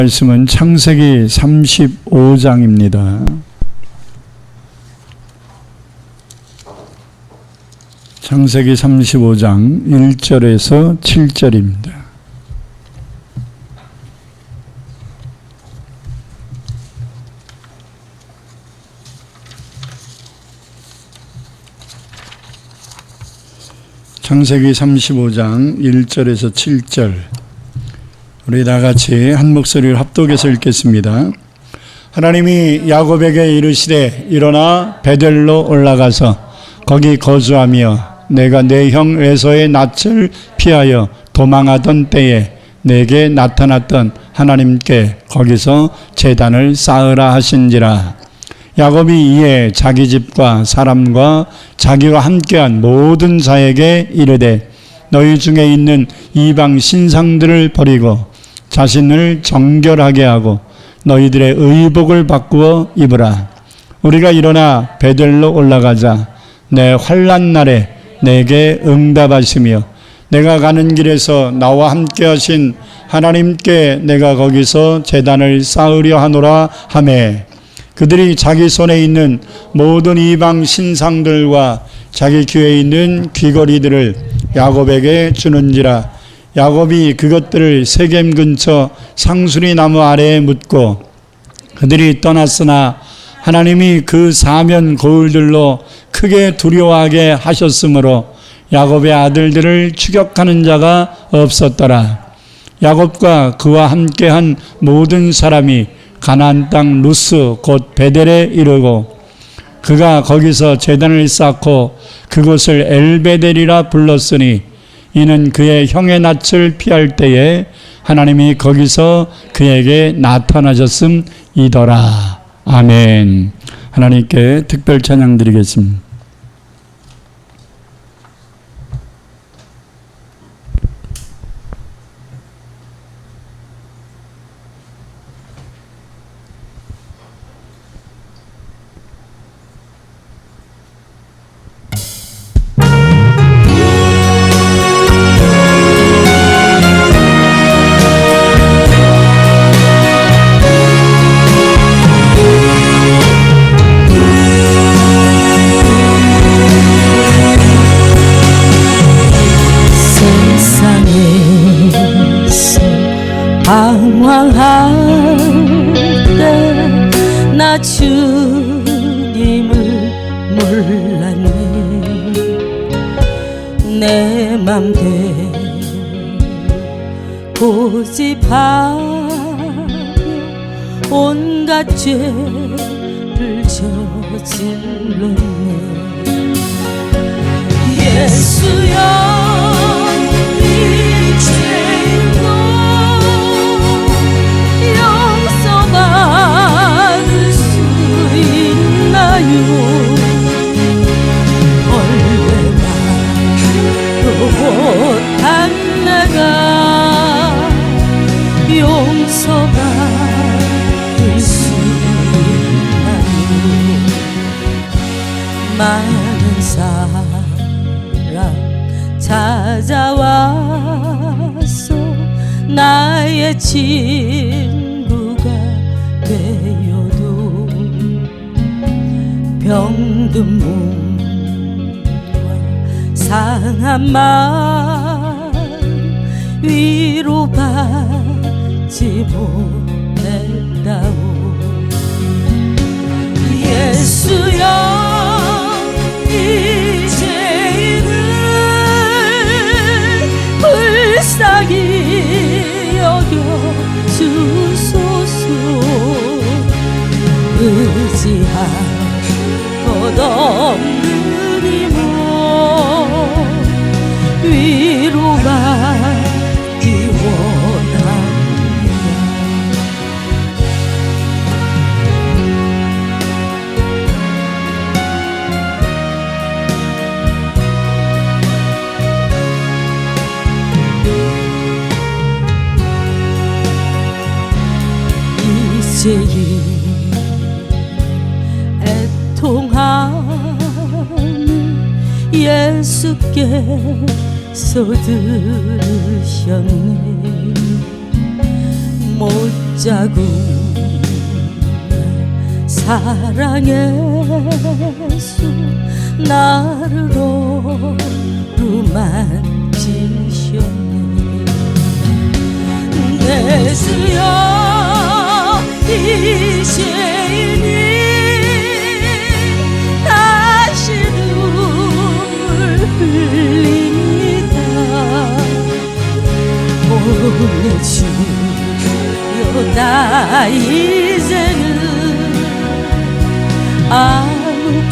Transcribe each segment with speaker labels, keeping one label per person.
Speaker 1: 말씀은 창세기 35장입니다. 창세기 35장 1절에서 7절입니다. 창세기 35장 1절에서 7절, 우리 다같이 한 목소리를 합독해서 읽겠습니다. 하나님이 야곱에게 이르시되 일어나 베델로 올라가서 거기 거주하며 내가 내 형 에서의 낯을 피하여 도망하던 때에 내게 나타났던 하나님께 거기서 제단을 쌓으라 하신지라. 야곱이 이에 자기 집과 사람과 자기와 함께한 모든 자에게 이르되 너희 중에 있는 이방 신상들을 버리고 자신을 정결하게 하고 너희들의 의복을 바꾸어 입으라. 우리가 일어나 베델로 올라가자. 내 환난 날에 내게 응답하시며 내가 가는 길에서 나와 함께 하신 하나님께 내가 거기서 제단을 쌓으려 하노라 하매, 그들이 자기 손에 있는 모든 이방 신상들과 자기 귀에 있는 귀걸이들을 야곱에게 주는지라. 야곱이 그것들을 세겜 근처 상수리 나무 아래에 묻고 그들이 떠났으나 하나님이 그 사면 거울들로 크게 두려워하게 하셨으므로 야곱의 아들들을 추격하는 자가 없었더라. 야곱과 그와 함께한 모든 사람이 가나안 땅 루스 곧 베델에 이르고 그가 거기서 제단을 쌓고 그곳을 엘베델이라 불렀으니 이는 그의 형의 낯을 피할 때에 하나님이 거기서 그에게 나타나셨음이더라. 아멘. 하나님께 특별 찬양 드리겠습니다.
Speaker 2: 방황할 때 나 주님을 몰랐네. 내 맘대로 고집하며 온갖 죄를 저질렀네. 예수여 못한 내가 용서받을 수 있나요? 많은 사랑 찾아와서 나의 친구가 되어도 병든 몸 상한 마음 위로받지 못했다오. 예수여 이제는 불쌍히 여겨주소서. 의지할 것 없는 이모 위로받기 원합니다. 이제는 애통하는 예수께서 들으셨네. 못자국 사랑해서 나를 오루만지셨네. 내 수여 이제니 다시 눈물 흘립니다. 보내주여 나 이제는 아무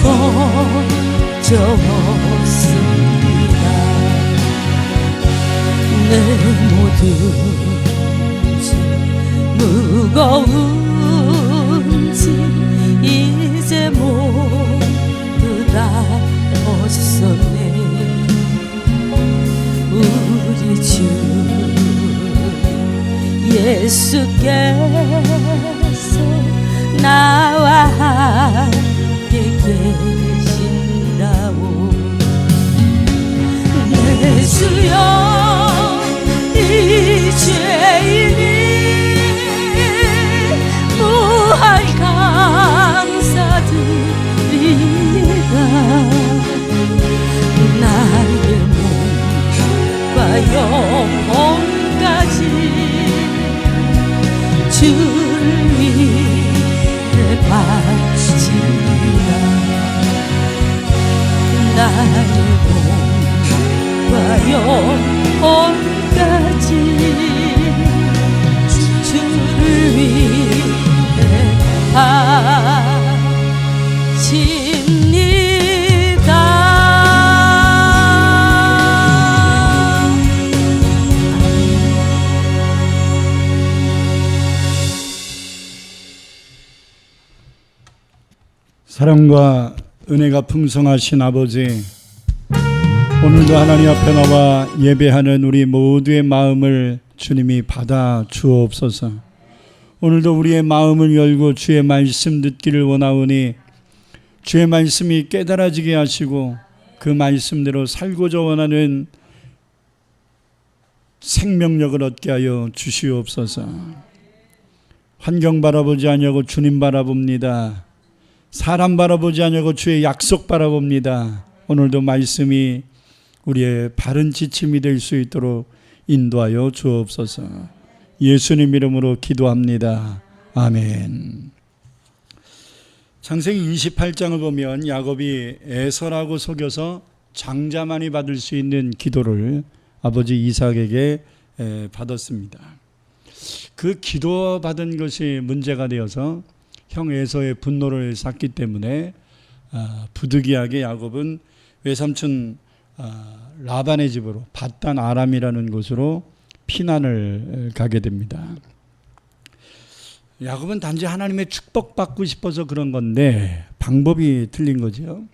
Speaker 2: 걱정 없습니다. 내 모든 짐 무거운 짐 이제 모두 다 벗었네. 우리 주 예수께서 나와 함께 계신다오. 내 주여 이 죄인이 무한 감사드립니다. 나의 몸과 영혼까지 주를 위해 바칩니다. 나의 몸과 영혼까지 주를 위해 바칩니다.
Speaker 1: 사랑과 은혜가 풍성하신 아버지, 오늘도 하나님 앞에 나와 예배하는 우리 모두의 마음을 주님이 받아 주옵소서. 오늘도 우리의 마음을 열고 주의 말씀 듣기를 원하오니 주의 말씀이 깨달아지게 하시고 그 말씀대로 살고자 원하는 생명력을 얻게 하여 주시옵소서. 환경 바라보지 아니하고 주님 바라봅니다. 사람 바라보지 아니하고 주의 약속 바라봅니다. 오늘도 말씀이 우리의 바른 지침이 될 수 있도록 인도하여 주옵소서. 예수님 이름으로 기도합니다. 아멘. 창세기 28장을 보면 야곱이 에서라고 속여서 장자만이 받을 수 있는 기도를 아버지 이삭에게 받았습니다. 그 기도 받은 것이 문제가 되어서 형 에서의 분노를 샀기 때문에 부득이하게 야곱은 외삼촌 라반의 집으로 밧단 아람이라는 곳으로 피난을 가게 됩니다. 야곱은 단지 하나님의 축복받고 싶어서 그런 건데 방법이 틀린 거죠.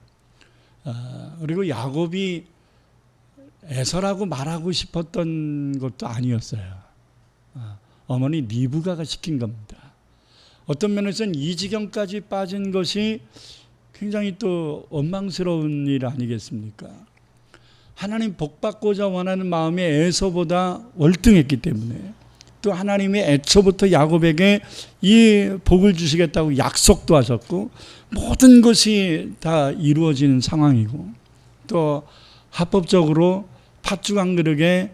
Speaker 1: 그리고 야곱이 에서라고 말하고 싶었던 것도 아니었어요. 어머니 리브가가 시킨 겁니다. 어떤 면에서는 이 지경까지 빠진 것이 굉장히 또 원망스러운 일 아니겠습니까? 하나님 복받고자 원하는 마음이 에서보다 월등했기 때문에, 또 하나님이 애초부터 야곱에게 이 복을 주시겠다고 약속도 하셨고 모든 것이 다 이루어지는 상황이고, 또 합법적으로 팥죽 한 그릇에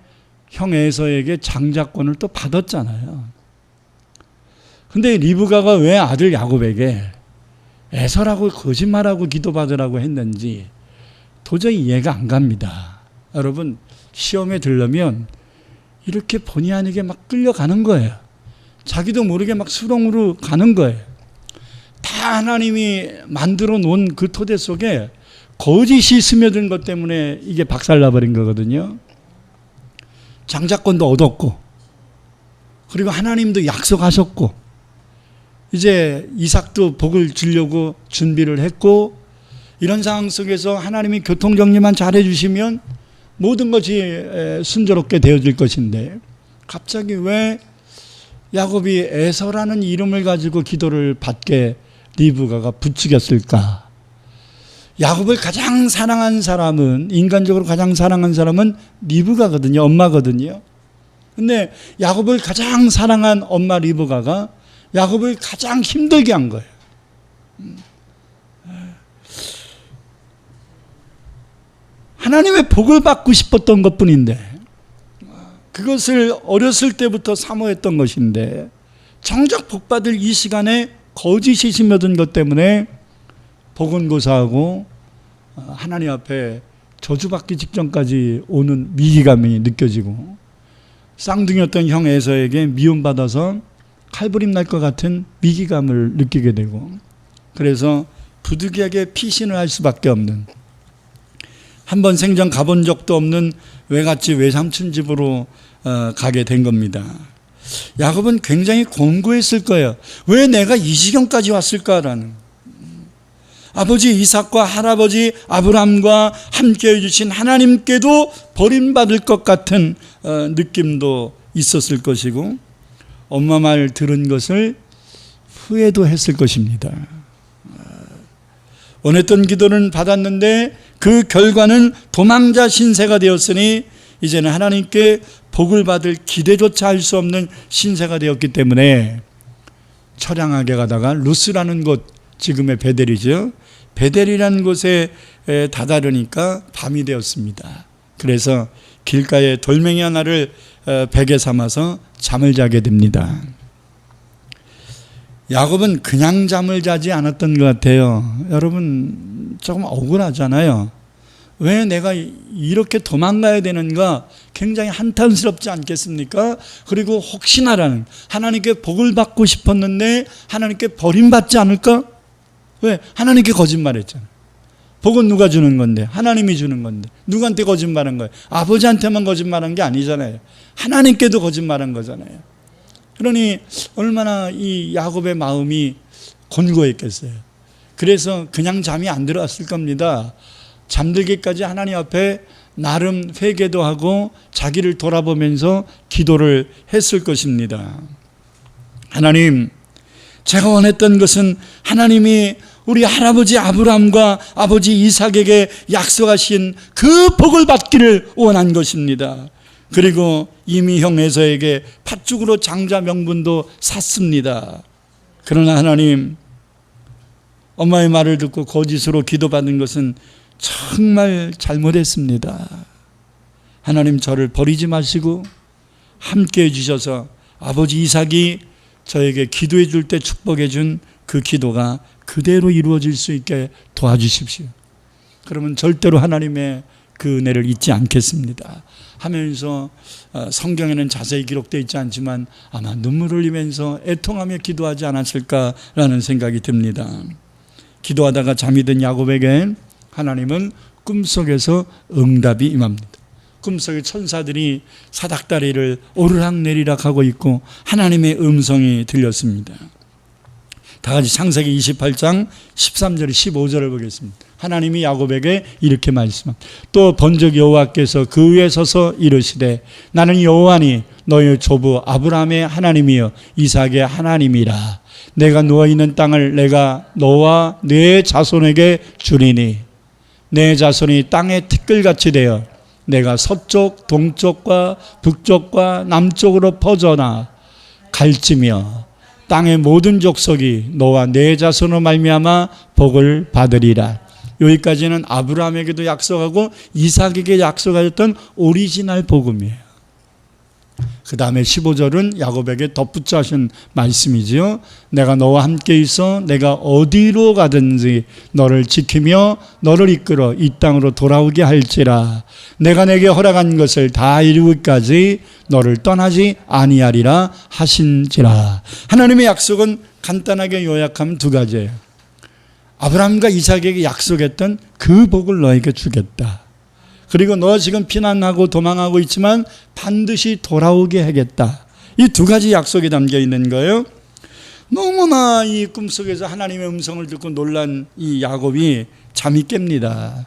Speaker 1: 형 에서에게 장자권을 또 받았잖아요. 근데 리브가가 왜 아들 야곱에게 에서라고 거짓말하고 기도받으라고 했는지 도저히 이해가 안 갑니다. 여러분, 시험에 들려면 이렇게 본의 아니게 막 끌려가는 거예요. 자기도 모르게 막 수렁으로 가는 거예요. 다 하나님이 만들어 놓은 그 토대 속에 거짓이 스며든 것 때문에 이게 박살나버린 거거든요. 장자권도 얻었고, 그리고 하나님도 약속하셨고, 이제 이삭도 복을 주려고 준비를 했고, 이런 상황 속에서 하나님이 교통정리만 잘해 주시면 모든 것이 순조롭게 되어질 것인데, 갑자기 왜 야곱이 에서라는 이름을 가지고 기도를 받게 리브가가 부추겼을까? 야곱을 가장 사랑한 사람은, 인간적으로 가장 사랑한 사람은 리브가거든요. 엄마거든요. 근데 야곱을 가장 사랑한 엄마 리브가가 야곱을 가장 힘들게 한 거예요. 하나님의 복을 받고 싶었던 것뿐인데, 그것을 어렸을 때부터 사모했던 것인데, 정작 복받을 이 시간에 거짓이 스며든 것 때문에 복은 고사하고 하나님 앞에 저주받기 직전까지 오는 위기감이 느껴지고, 쌍둥이였던 형 에서에게 미움받아서 칼부림 날 것 같은 위기감을 느끼게 되고, 그래서 부득이하게 피신을 할 수밖에 없는, 한번 생전 가본 적도 없는 외갓집 외삼촌 집으로 가게 된 겁니다. 야곱은 굉장히 권고했을 거예요. 왜 내가 이 지경까지 왔을까라는. 아버지 이삭과 할아버지 아브라함과 함께 해주신 하나님께도 버림받을 것 같은 느낌도 있었을 것이고, 엄마 말 들은 것을 후회도 했을 것입니다. 원했던 기도는 받았는데 그 결과는 도망자 신세가 되었으니 이제는 하나님께 복을 받을 기대조차 할 수 없는 신세가 되었기 때문에 처량하게 가다가 루스라는 곳, 지금의 베델이죠. 베델이라는 곳에 다다르니까 밤이 되었습니다. 그래서 길가에 돌멩이 하나를 베개 삼아서 잠을 자게 됩니다. 야곱은 그냥 잠을 자지 않았던 것 같아요. 여러분 조금 억울하잖아요. 왜 내가 이렇게 도망가야 되는가 굉장히 한탄스럽지 않겠습니까? 그리고 혹시나라는, 하나님께 복을 받고 싶었는데 하나님께 버림받지 않을까? 왜? 하나님께 거짓말했잖아요. 복은 누가 주는 건데? 하나님이 주는 건데. 누구한테 거짓말한 거예요? 아버지한테만 거짓말한 게 아니잖아요. 하나님께도 거짓말한 거잖아요. 그러니 얼마나 이 야곱의 마음이 곤고했겠어요. 그래서 그냥 잠이 안 들어왔을 겁니다. 잠들기까지 하나님 앞에 나름 회개도 하고 자기를 돌아보면서 기도를 했을 것입니다. 하나님, 제가 원했던 것은 하나님이 우리 할아버지 아브라함과 아버지 이삭에게 약속하신 그 복을 받기를 원한 것입니다. 그리고 이미 형 에서에게 팥죽으로 장자 명분도 샀습니다. 그러나 하나님, 엄마의 말을 듣고 거짓으로 기도받은 것은 정말 잘못했습니다. 하나님, 저를 버리지 마시고 함께 해주셔서 아버지 이삭이 저에게 기도해 줄 때 축복해 준 그 기도가 그대로 이루어질 수 있게 도와주십시오. 그러면 절대로 하나님의 그 은혜를 잊지 않겠습니다 하면서, 성경에는 자세히 기록되어 있지 않지만 아마 눈물을 흘리면서 애통하며 기도하지 않았을까라는 생각이 듭니다. 기도하다가 잠이 든 야곱에게 하나님은 꿈속에서 응답이 임합니다. 꿈속에 천사들이 사닥다리를 오르락내리락 하고 있고 하나님의 음성이 들렸습니다. 다 같이 창세기 28장 13절 15절을 보겠습니다. 하나님이 야곱에게 이렇게 말씀합니다. 또 번적 여호와께서 그 위에 서서 이르시되 나는 여호와니 너의 조부 아브라함의 하나님이여 이삭의 하나님이라. 내가 누워있는 땅을 내가 너와 네 자손에게 주리니 내 자손이 땅의 티끌같이 되어 내가 서쪽 동쪽과 북쪽과 남쪽으로 퍼져나 갈지며 땅의 모든 족속이 너와 네 자손으로 말미암아 복을 받으리라. 여기까지는 아브라함에게도 약속하고 이삭에게 약속하였던 오리지널 복음이에요. 그 다음에 15절은 야곱에게 덧붙여 하신 말씀이지요. 내가 너와 함께 있어 내가 어디로 가든지 너를 지키며 너를 이끌어 이 땅으로 돌아오게 할지라. 내가 내게 허락한 것을 다 이루기까지 너를 떠나지 아니하리라 하신지라. 하나님의 약속은 간단하게 요약하면 두 가지예요. 아브라함과 이삭에게 약속했던 그 복을 너에게 주겠다. 그리고 너 지금 피난하고 도망하고 있지만 반드시 돌아오게 하겠다. 이 두 가지 약속이 담겨 있는 거예요. 너무나 이 꿈속에서 하나님의 음성을 듣고 놀란 이 야곱이 잠이 깹니다.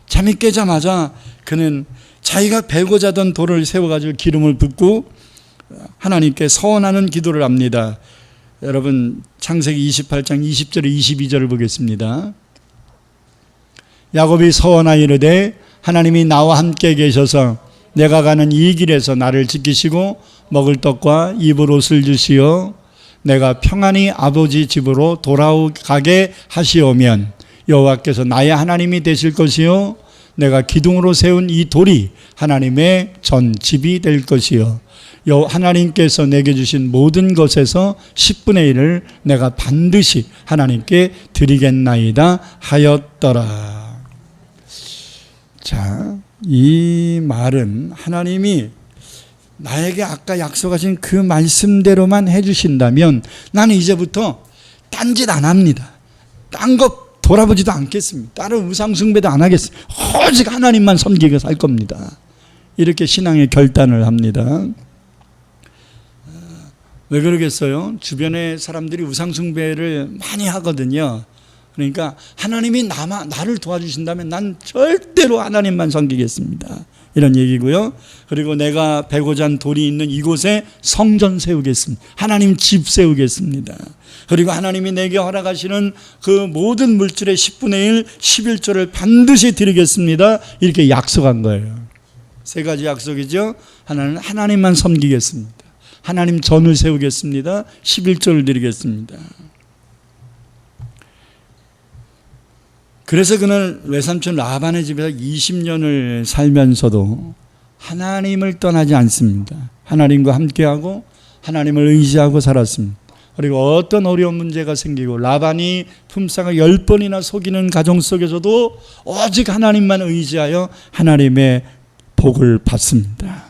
Speaker 1: 잠이 깨자마자 그는 자기가 베고 자던 돌을 세워가지고 기름을 붓고 하나님께 서원하는 기도를 합니다. 여러분 창세기 28장 20절에 22절을 보겠습니다. 야곱이 서원하여 이르되 하나님이 나와 함께 계셔서 내가 가는 이 길에서 나를 지키시고 먹을 떡과 입을 옷을 주시어 내가 평안히 아버지 집으로 돌아가게 하시오면 여호와께서 나의 하나님이 되실 것이요 내가 기둥으로 세운 이 돌이 하나님의 전 집이 될 것이요 하나님께서 내게 주신 모든 것에서 10분의 1을 내가 반드시 하나님께 드리겠나이다 하였더라. 자, 이 말은 하나님이 나에게 아까 약속하신 그 말씀대로만 해주신다면 나는 이제부터 딴짓 안 합니다. 딴 것 돌아보지도 않겠습니다. 다른 우상숭배도 안 하겠습니다. 오직 하나님만 섬기고 살 겁니다. 이렇게 신앙의 결단을 합니다. 왜 그러겠어요? 주변의 사람들이 우상숭배를 많이 하거든요. 그러니까 하나님이 나를 도와주신다면 난 절대로 하나님만 섬기겠습니다. 이런 얘기고요. 그리고 내가 베고자 한 돌이 있는 이곳에 성전 세우겠습니다. 하나님 집 세우겠습니다. 그리고 하나님이 내게 허락하시는 그 모든 물질의 10분의 1, 11조를 반드시 드리겠습니다. 이렇게 약속한 거예요. 세 가지 약속이죠. 하나는 하나님만 섬기겠습니다. 하나님 전을 세우겠습니다. 11조를 드리겠습니다. 그래서 그는 외삼촌 라반의 집에서 20년을 살면서도 하나님을 떠나지 않습니다. 하나님과 함께하고 하나님을 의지하고 살았습니다. 그리고 어떤 어려운 문제가 생기고 라반이 품삯을 10번이나 속이는 가정 속에서도 오직 하나님만 의지하여 하나님의 복을 받습니다.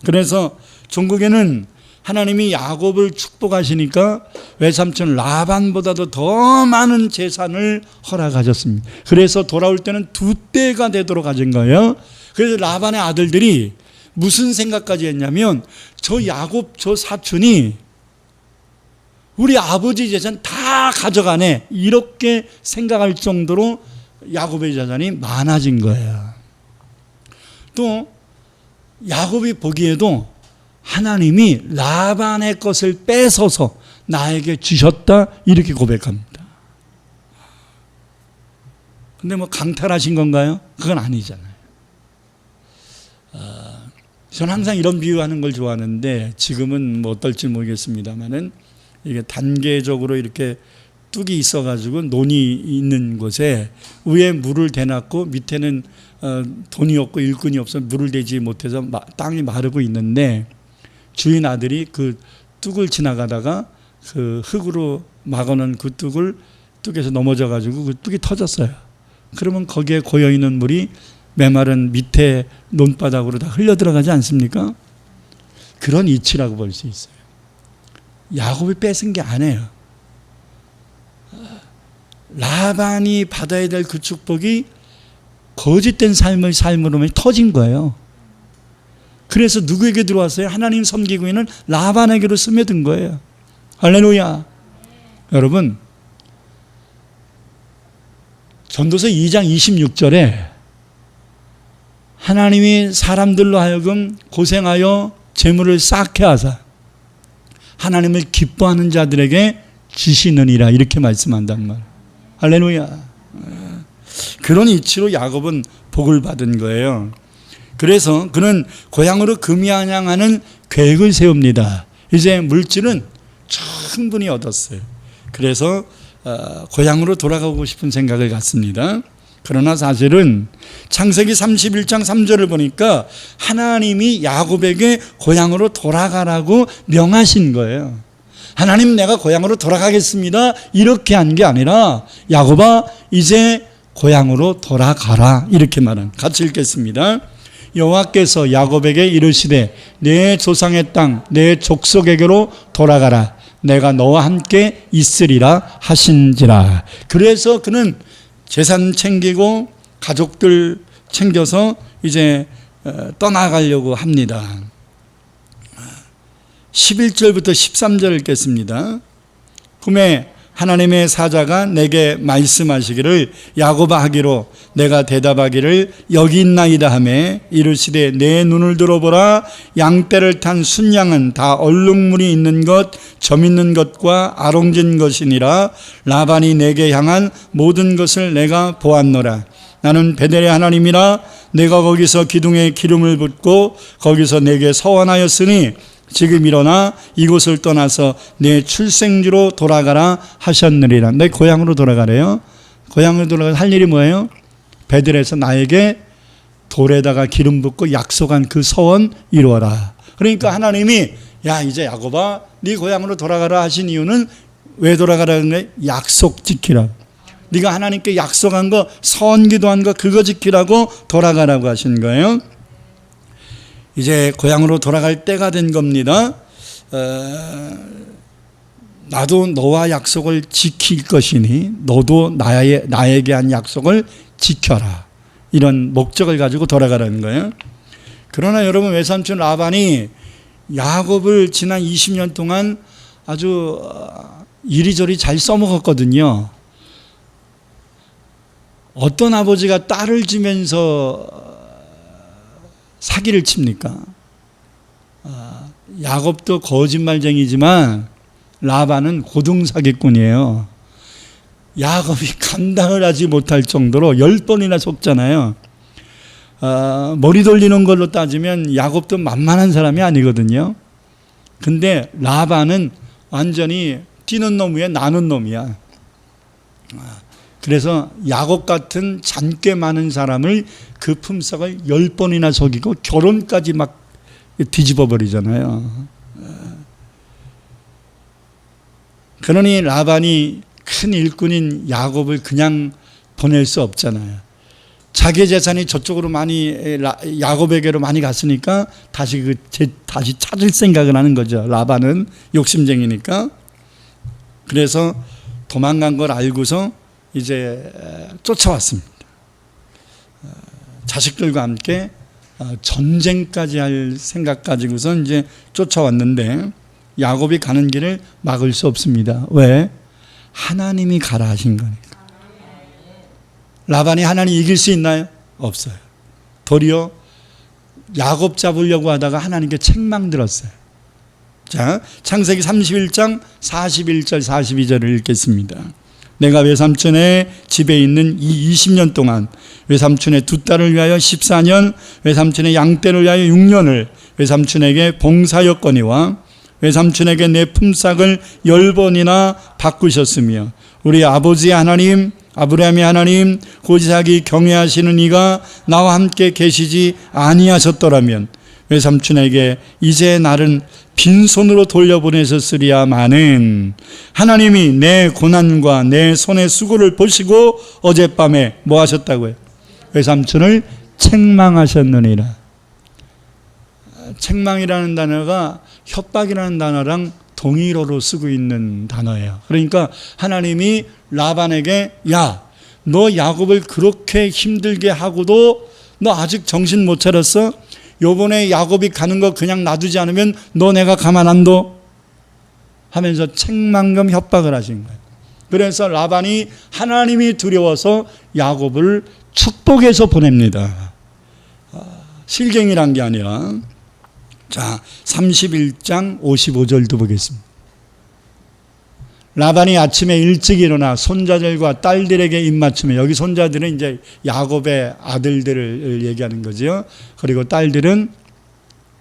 Speaker 1: 그래서 종국에는 하나님이 야곱을 축복하시니까 외삼촌 라반보다도 더 많은 재산을 허락하셨습니다. 그래서 돌아올 때는 2대가 되도록 가진 거예요. 그래서 라반의 아들들이 무슨 생각까지 했냐면 저 야곱 저 사촌이 우리 아버지 재산 다 가져가네 이렇게 생각할 정도로 야곱의 재산이 많아진 거예요. 또 야곱이 보기에도 하나님이 라반의 것을 뺏어서 나에게 주셨다 이렇게 고백합니다. 근데 뭐 강탈하신 건가요? 그건 아니잖아요. 저는 항상 이런 비유하는 걸 좋아하는데 지금은 뭐 어떨지 모르겠습니다만은 이게 단계적으로 이렇게 뚝이 있어가지고 논이 있는 곳에 위에 물을 대놨고 밑에는 돈이 없고 일꾼이 없어서 물을 대지 못해서 땅이 마르고 있는데 주인 아들이 그 뚝을 지나가다가 그 흙으로 막아놓은 그 뚝에서 넘어져가지고 그 뚝이 터졌어요. 그러면 거기에 고여있는 물이 메마른 밑에 논바닥으로 다 흘려 들어가지 않습니까? 그런 이치라고 볼 수 있어요. 야곱이 뺏은 게 아니에요. 라반이 받아야 될 그 축복이 거짓된 삶으로 터진 거예요. 그래서 누구에게 들어왔어요? 하나님 섬기고 있는 라반에게로 스며든 거예요. 할렐루야. 여러분 전도서 2장 26절에 하나님이 사람들로 하여금 고생하여 재물을 쌓게 하사 하나님을 기뻐하는 자들에게 주시느니라 이렇게 말씀한단 말이에요. 할렐루야. 그런 이치로 야곱은 복을 받은 거예요. 그래서 그는 고향으로 금양하는 계획을 세웁니다. 이제 물질은 충분히 얻었어요. 그래서 고향으로 돌아가고 싶은 생각을 갖습니다. 그러나 사실은 창세기 31장 3절을 보니까 하나님이 야곱에게 고향으로 돌아가라고 명하신 거예요. 하나님 내가 고향으로 돌아가겠습니다 이렇게 한 게 아니라 야곱아 이제 고향으로 돌아가라 이렇게 말한. 같이 읽겠습니다. 여호와께서 야곱에게 이르시되 내 조상의 땅 내 족속에게로 돌아가라 내가 너와 함께 있으리라 하신지라. 그래서 그는 재산 챙기고 가족들 챙겨서 이제 떠나가려고 합니다. 11절부터 13절 읽겠습니다. 꿈에 하나님의 사자가 내게 말씀하시기를 야곱아 하기로 내가 대답하기를 여기 있나이다 하매 이르시되 내 눈을 들어보라 양떼를 탄 순양은 다 얼룩무리 있는 것 점 있는 것과 아롱진 것이니라. 라반이 내게 향한 모든 것을 내가 보았노라. 나는 베델의 하나님이라 내가 거기서 기둥에 기름을 붓고 거기서 내게 서원하였으니 지금 일어나 이곳을 떠나서 내 출생지로 돌아가라 하셨느니라. 내 고향으로 돌아가래요. 고향으로 돌아가서 할 일이 뭐예요? 베델에서 나에게 돌에다가 기름 붓고 약속한 그 서원 이루어라. 그러니까 하나님이 야 이제 야곱아 네 고향으로 돌아가라 하신 이유는 왜 돌아가라는 거예요? 약속 지키라. 네가 하나님께 약속한 거 서원 기도한 거 그거 지키라고 돌아가라고 하신 거예요. 이제 고향으로 돌아갈 때가 된 겁니다. 나도 너와 약속을 지킬 것이니 너도 나에게 한 약속을 지켜라. 이런 목적을 가지고 돌아가라는 거예요. 그러나 여러분 외삼촌 라반이 야곱을 지난 20년 동안 아주 이리저리 잘 써먹었거든요. 어떤 아버지가 딸을 주면서 사기를 칩니까? 야곱도 거짓말쟁이지만 라반은 고등사기꾼이에요. 야곱이 감당을 하지 못할 정도로 10번이나 속잖아요. 머리 돌리는 걸로 따지면 야곱도 만만한 사람이 아니거든요. 근데 라반은 완전히 뛰는 놈 위에 나는 놈이야. 그래서 야곱 같은 잔꾀 많은 사람을 그 품삯을 10번이나 속이고 결혼까지 막 뒤집어 버리잖아요. 그러니 라반이 큰 일꾼인 야곱을 그냥 보낼 수 없잖아요. 자기 재산이 저쪽으로 많이 야곱에게로 많이 갔으니까 다시 찾을 생각을 하는 거죠. 라반은 욕심쟁이니까. 그래서 도망간 걸 알고서 이제 쫓아왔습니다. 자식들과 함께 전쟁까지 할 생각 가지고서 이제 쫓아왔는데 야곱이 가는 길을 막을 수 없습니다. 왜? 하나님이 가라 하신 거니까. 라반이 하나님 이길 수 있나요? 없어요. 도리어 야곱 잡으려고 하다가 하나님께 책망 들었어요. 자, 창세기 31장 41절 42절을 읽겠습니다. 내가 외삼촌의 집에 있는 이 20년 동안 외삼촌의 두 딸을 위하여 14년, 외삼촌의 양떼를 위하여 6년을 외삼촌에게 봉사였거니와 외삼촌에게 내 품삯을 10번이나 바꾸셨으며 우리 아버지의 하나님 아브라함의 하나님 곧 이삭이 경외하시는 이가 나와 함께 계시지 아니하셨더라면 외삼촌에게 이제 나를 빈손으로 돌려보내셨으리야마는 하나님이 내 고난과 내 손의 수고를 보시고 어젯밤에 뭐 하셨다고요? 외삼촌을 책망하셨느니라. 책망이라는 단어가 협박이라는 단어랑 동일어로 쓰고 있는 단어예요. 그러니까 하나님이 라반에게 야, 너 야곱을 그렇게 힘들게 하고도 너 아직 정신 못 차렸어? 요번에 야곱이 가는 거 그냥 놔두지 않으면 너 내가 가만 안 둬? 하면서 책망금 협박을 하신 거예요. 그래서 라반이 하나님이 두려워서 야곱을 축복해서 보냅니다. 실갱이란 게 아니라. 자, 31장 55절도 보겠습니다. 라반이 아침에 일찍 일어나 손자들과 딸들에게 입맞추며, 여기 손자들은 이제 야곱의 아들들을 얘기하는 거죠. 그리고 딸들은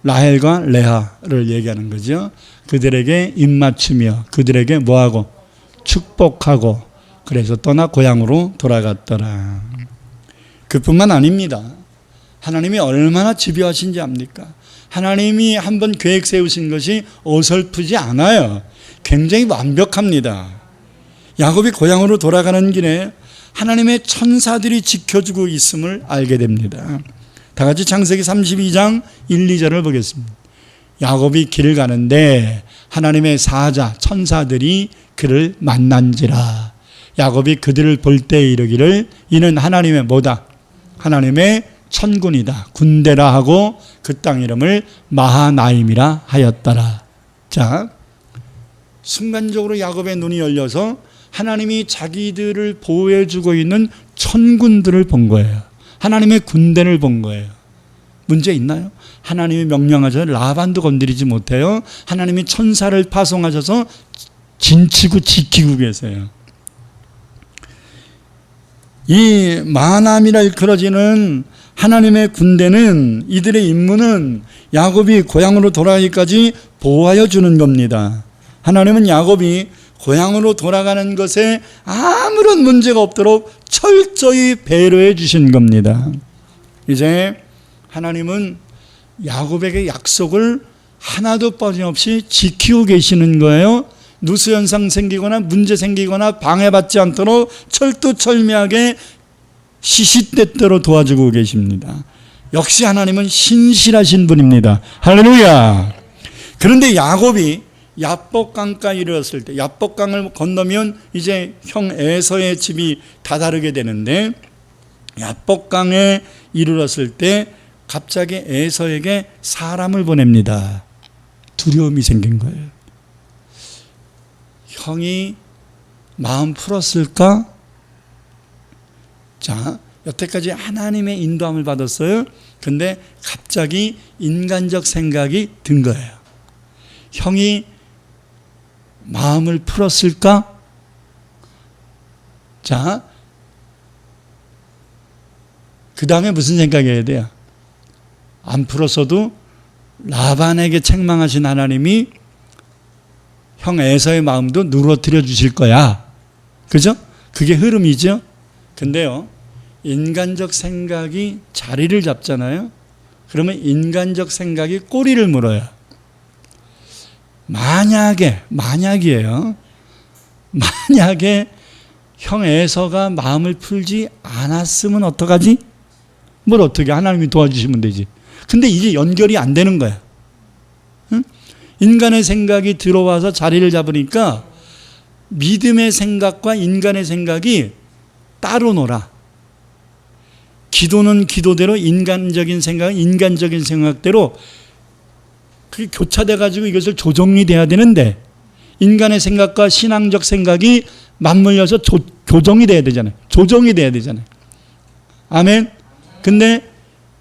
Speaker 1: 라헬과 레아를 얘기하는 거죠. 그들에게 입맞추며 그들에게 뭐하고? 축복하고 그래서 떠나 고향으로 돌아갔더라. 그뿐만 아닙니다. 하나님이 얼마나 집요하신지 압니까? 하나님이 한번 계획 세우신 것이 어설프지 않아요. 굉장히 완벽합니다. 야곱이 고향으로 돌아가는 길에 하나님의 천사들이 지켜주고 있음을 알게 됩니다. 다 같이 창세기 32장 1, 2절을 보겠습니다. 야곱이 길을 가는데 하나님의 사자 천사들이 그를 만난지라. 야곱이 그들을 볼 때 이르기를 이는 하나님의 뭐다? 하나님의 천군이다. 군대라 하고 그 땅 이름을 마하나임이라 하였더라. 자, 순간적으로 야곱의 눈이 열려서 하나님이 자기들을 보호해주고 있는 천군들을 본 거예요. 하나님의 군대를 본 거예요. 문제 있나요? 하나님이 명령하셔서 라반도 건드리지 못해요. 하나님이 천사를 파송하셔서 진치고 지키고 계세요. 이 만함이라 일컬어지는 하나님의 군대는, 이들의 임무는 야곱이 고향으로 돌아가기까지 보호하여 주는 겁니다. 하나님은 야곱이 고향으로 돌아가는 것에 아무런 문제가 없도록 철저히 배려해 주신 겁니다. 이제 하나님은 야곱에게 약속을 하나도 빠짐없이 지키고 계시는 거예요. 누수현상 생기거나 문제 생기거나 방해받지 않도록 철두철미하게 시시때때로 도와주고 계십니다. 역시 하나님은 신실하신 분입니다. 할렐루야. 그런데 야곱이 야복강가에 이르렀을 때, 야복강을 건너면 이제 형 에서의 집이 다다르게 되는데, 야복강에 이르렀을 때 갑자기 에서에게 사람을 보냅니다. 두려움이 생긴 거예요. 형이 마음 풀었을까? 자, 여태까지 하나님의 인도함을 받았어요. 근데 갑자기 인간적 생각이 든 거예요. 형이 마음을 풀었을까? 자, 그 다음에 무슨 생각해야 돼요? 안 풀었어도 라반에게 책망하신 하나님이 형 에서의 마음도 누러뜨려 주실 거야. 그죠? 그게 흐름이죠. 근데요, 인간적 생각이 자리를 잡잖아요. 그러면 인간적 생각이 꼬리를 물어요. 만약이에요. 만약에 형 에서가 마음을 풀지 않았으면 어떡하지? 뭘 어떻게, 하나님이 도와주시면 되지. 근데 이게 연결이 안 되는 거야. 응? 인간의 생각이 들어와서 자리를 잡으니까 믿음의 생각과 인간의 생각이 따로 놀아. 기도는 기도대로, 인간적인 생각은 인간적인 생각대로 그게 교차돼 가지고 이것을 조정이 돼야 되는데, 인간의 생각과 신앙적 생각이 맞물려서 교정이 돼야 되잖아요. 조정이 돼야 되잖아요. 아멘. 근데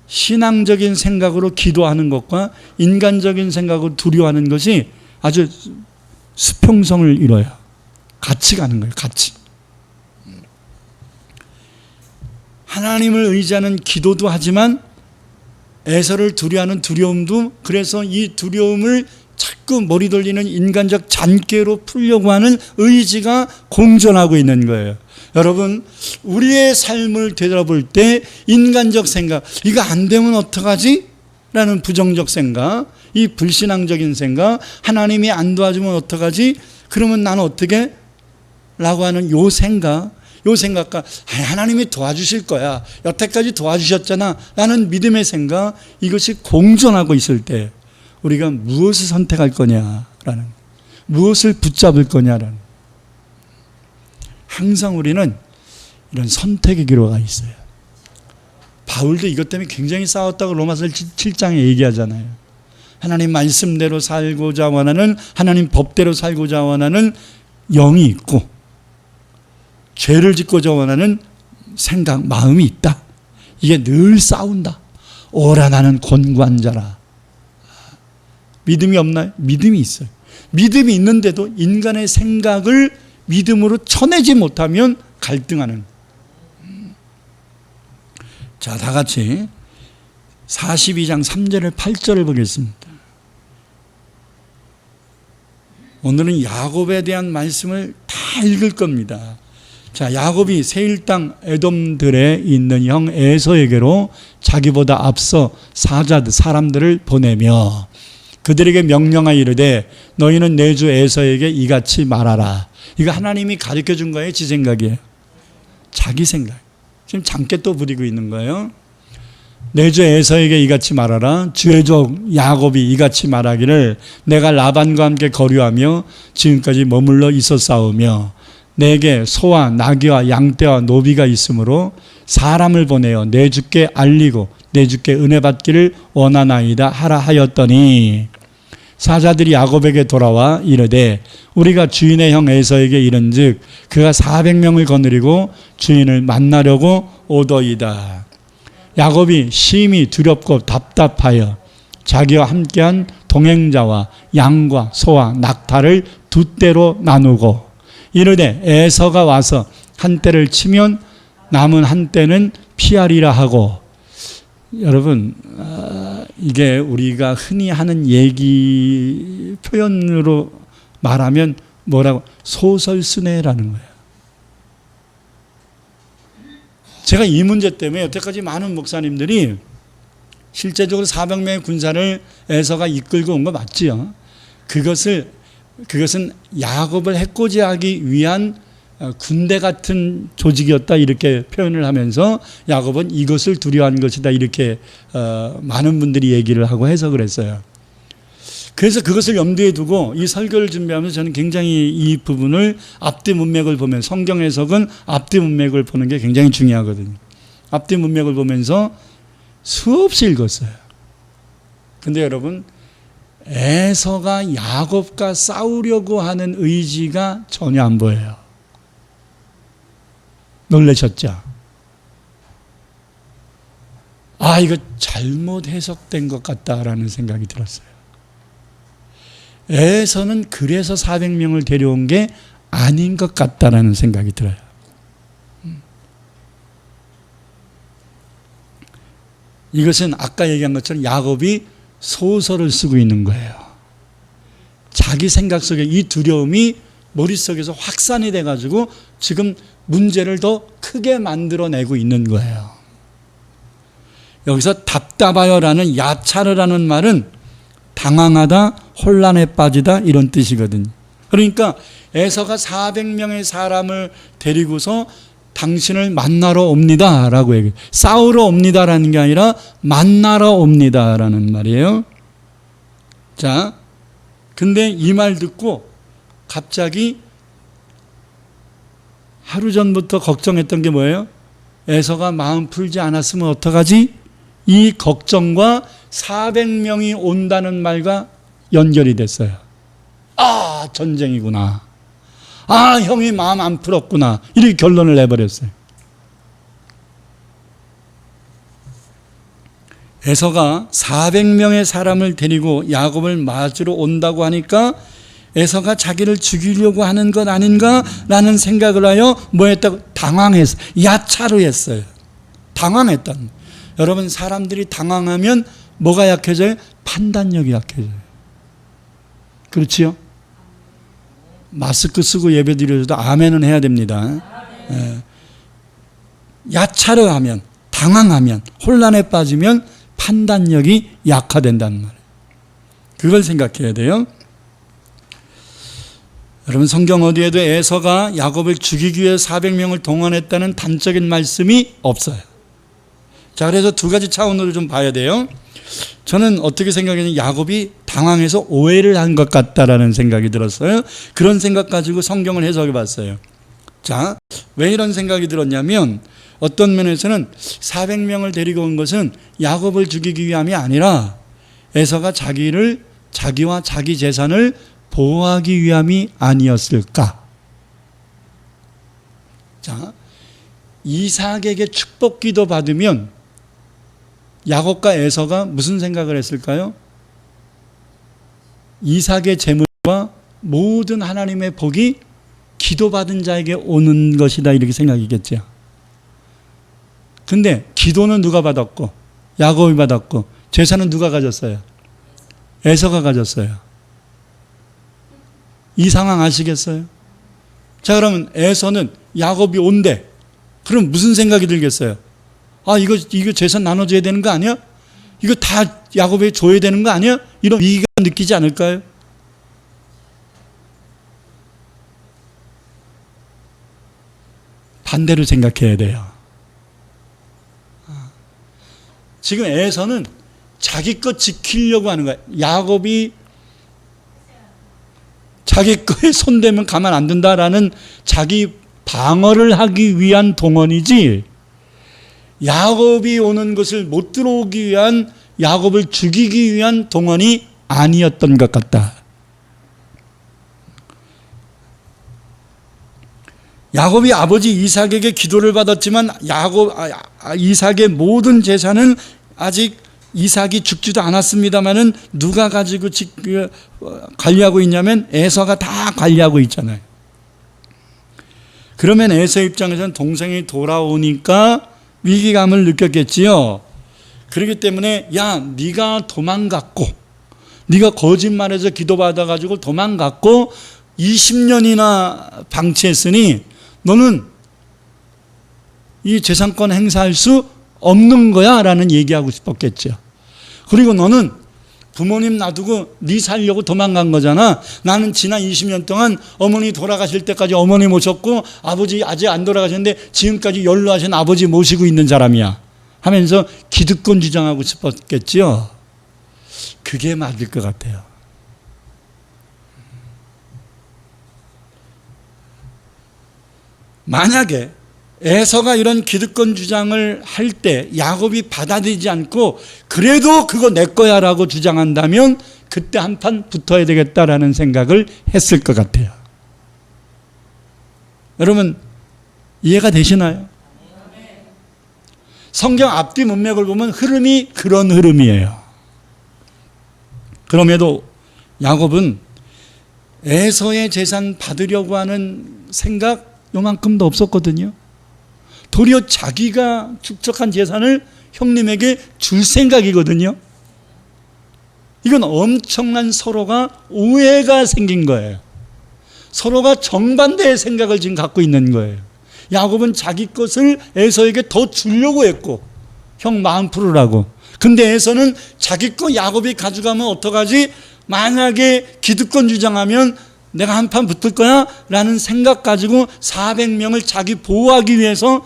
Speaker 1: 신앙적인 생각으로 기도하는 것과 인간적인 생각으로 두려워하는 것이 아주 수평성을 이뤄요. 같이 가는 거예요. 같이. 하나님을 의지하는 기도도 하지만 에서를 두려워하는 두려움도, 그래서 이 두려움을 자꾸 머리 돌리는 인간적 잔꾀로 풀려고 하는 의지가 공존하고 있는 거예요. 여러분, 우리의 삶을 되돌아볼 때 인간적 생각, 이거 안 되면 어떡하지? 라는 부정적 생각, 이 불신앙적인 생각, 하나님이 안 도와주면 어떡하지? 그러면 나는 어떻게? 라고 하는 요 생각과 하나님이 도와주실 거야, 여태까지 도와주셨잖아 라는 믿음의 생각, 이것이 공존하고 있을 때 우리가 무엇을 선택할 거냐라는, 무엇을 붙잡을 거냐라는, 항상 우리는 이런 선택의 기로가 있어요. 바울도 이것 때문에 굉장히 싸웠다고 로마서 7장에 얘기하잖아요. 하나님 말씀대로 살고자 원하는, 하나님 법대로 살고자 원하는 영이 있고, 죄를 짓고자 원하는 생각, 마음이 있다. 이게 늘 싸운다. 오라 나는 권고한 자라. 믿음이 없나요? 믿음이 있어요. 믿음이 있는데도 인간의 생각을 믿음으로 쳐내지 못하면 갈등하는. 자, 다 같이 42장 3절을 8절을 보겠습니다. 오늘은 야곱에 대한 말씀을 다 읽을 겁니다. 자, 야곱이 세일 땅 에돔들에 있는 형 에서에게로 자기보다 앞서 사자들, 사람들을 보내며 그들에게 명령하여 이르되 너희는 내 주 에서에게 이같이 말하라. 이거 하나님이 가르쳐 준 거예요? 지 생각이에요? 자기 생각. 지금 잠깨 또 부리고 있는 거예요. 내 주 에서에게 이같이 말하라. 주의 종 야곱이 이같이 말하기를 내가 라반과 함께 거류하며 지금까지 머물러 있었사오며 내게 소와 나귀와 양떼와 노비가 있으므로 사람을 보내어 내 주께 알리고 내 주께 은혜 받기를 원하나이다 하라 하였더니 사자들이 야곱에게 돌아와 이르되 우리가 주인의 형 에서에게 이른즉 그가 400명을 거느리고 주인을 만나려고 오더이다. 야곱이 심히 두렵고 답답하여 자기와 함께한 동행자와 양과 소와 낙타를 두 떼로 나누고 이르되 에서가 와서 한 떼를 치면 남은 한때는 피하리라 하고. 여러분, 이게 우리가 흔히 하는 얘기 표현으로 말하면 뭐라고? 소설스네라는 거예요. 제가 이 문제 때문에 여태까지 많은 목사님들이 실제적으로 400명의 군사를 에서가 이끌고 온 거 맞지요. 그것은 야곱을 해코지하기 위한 군대 같은 조직이었다 이렇게 표현을 하면서 야곱은 이것을 두려워한 것이다 이렇게 많은 분들이 얘기를 하고 해석을 했어요. 그래서 그것을 염두에 두고 이 설교를 준비하면서 저는 굉장히 이 부분을 앞뒤 문맥을 보면, 성경 해석은 앞뒤 문맥을 보는 게 굉장히 중요하거든요. 앞뒤 문맥을 보면서 수없이 읽었어요. 근데 여러분, 에서가 야곱과 싸우려고 하는 의지가 전혀 안 보여요. 놀라셨죠? 아, 이거 잘못 해석된 것 같다라는 생각이 들었어요. 에서는 그래서 400명을 데려온 게 아닌 것 같다라는 생각이 들어요. 이것은 아까 얘기한 것처럼 야곱이 소설을 쓰고 있는 거예요. 자기 생각 속에 이 두려움이 머릿속에서 확산이 돼가지고 지금 문제를 더 크게 만들어내고 있는 거예요. 여기서 답답하여라는 야차르라는 말은 당황하다, 혼란에 빠지다 이런 뜻이거든요. 그러니까 에서가 400명의 사람을 데리고서 당신을 만나러 옵니다라고 얘기해요. 싸우러 옵니다라는 게 아니라 만나러 옵니다라는 말이에요. 자, 근데 이 말 듣고 갑자기 하루 전부터 걱정했던 게 뭐예요? 에서가 마음 풀지 않았으면 어떡하지? 이 걱정과 400명이 온다는 말과 연결이 됐어요. 아, 전쟁이구나. 아, 형이 마음 안 풀었구나. 이렇게 결론을 내버렸어요. 에서가 400명의 사람을 데리고 야곱을 맞으러 온다고 하니까 에서가 자기를 죽이려고 하는 것 아닌가라는 생각을 하여 뭐 했다고? 당황했어요. 야차로 했어요. 당황했다는. 여러분, 사람들이 당황하면 뭐가 약해져요? 판단력이 약해져요. 그렇지요? 마스크 쓰고 예배 드려도 아멘은 해야 됩니다. 예. 야차로 하면, 당황하면, 혼란에 빠지면 판단력이 약화된다는 말이에요. 그걸 생각해야 돼요. 여러분, 성경 어디에도 에서가 야곱을 죽이기 위해 400명을 동원했다는 단적인 말씀이 없어요. 자, 그래서 두 가지 차원으로 좀 봐야 돼요. 저는 어떻게 생각했냐면 야곱이 당황해서 오해를 한 것 같다라는 생각이 들었어요. 그런 생각 가지고 성경을 해석해 봤어요. 자, 왜 이런 생각이 들었냐면 어떤 면에서는 400명을 데리고 온 것은 야곱을 죽이기 위함이 아니라 에서가 자기와 자기 재산을 보호하기 위함이 아니었을까? 자, 이삭에게 축복기도 받으면 야곱과 에서가 무슨 생각을 했을까요? 이삭의 재물과 모든 하나님의 복이 기도받은 자에게 오는 것이다 이렇게 생각이겠죠. 근데 기도는 누가 받았고 야곱이 받았고 재산은 누가 가졌어요? 에서가 가졌어요. 이 상황 아시겠어요? 자, 그러면 에서는 야곱이 온대. 그럼 무슨 생각이 들겠어요? 아, 이거 재산 나눠줘야 되는 거 아니야? 이거 다 야곱에게 줘야 되는 거 아니야? 이런 위기감 느끼지 않을까요? 반대로 생각해야 돼요. 지금 에서는 자기 것 지키려고 하는 거야. 야곱이 자기 거에 손대면 가만 안 둔다라는 자기 방어를 하기 위한 동원이지, 야곱이 오는 것을 못 들어오기 위한, 야곱을 죽이기 위한 동원이 아니었던 것 같다. 야곱이 아버지 이삭에게 기도를 받았지만 이삭의 모든 재산은 아직 이삭이 죽지도 않았습니다마는 누가 가지고 관리하고 있냐면 에서가 다 관리하고 있잖아요. 그러면 에서 입장에서는 동생이 돌아오니까 위기감을 느꼈겠지요. 그렇기 때문에 야, 네가 도망갔고 네가 거짓말해서 기도받아가지고 도망갔고 20년이나 방치했으니 너는 이 재산권 행사할 수 없는 거야 라는 얘기하고 싶었겠죠. 그리고 너는 부모님 놔두고 네 살려고 도망간 거잖아. 나는 지난 20년 동안 어머니 돌아가실 때까지 어머니 모셨고 아버지 아직 안 돌아가셨는데 지금까지 연로하신 아버지 모시고 있는 사람이야 하면서 기득권 주장하고 싶었겠죠. 그게 맞을 것 같아요. 만약에 에서가 이런 기득권 주장을 할 때 야곱이 받아들이지 않고 그래도 그거 내 거야 라고 주장한다면 그때 한판 붙어야 되겠다라는 생각을 했을 것 같아요. 여러분 이해가 되시나요? 성경 앞뒤 문맥을 보면 흐름이 그런 흐름이에요. 그럼에도 야곱은 에서의 재산 받으려고 하는 생각 요만큼도 없었거든요. 도리어 자기가 축적한 재산을 형님에게 줄 생각이거든요. 이건 엄청난 서로가 오해가 생긴 거예요. 서로가 정반대의 생각을 지금 갖고 있는 거예요. 야곱은 자기 것을 에서에게 더 주려고 했고 형 마음 풀으라고. 근데 에서는 자기 거 야곱이 가져가면 어떡하지? 만약에 기득권 주장하면 내가 한판 붙을 거야? 라는 생각 가지고 400명을 자기 보호하기 위해서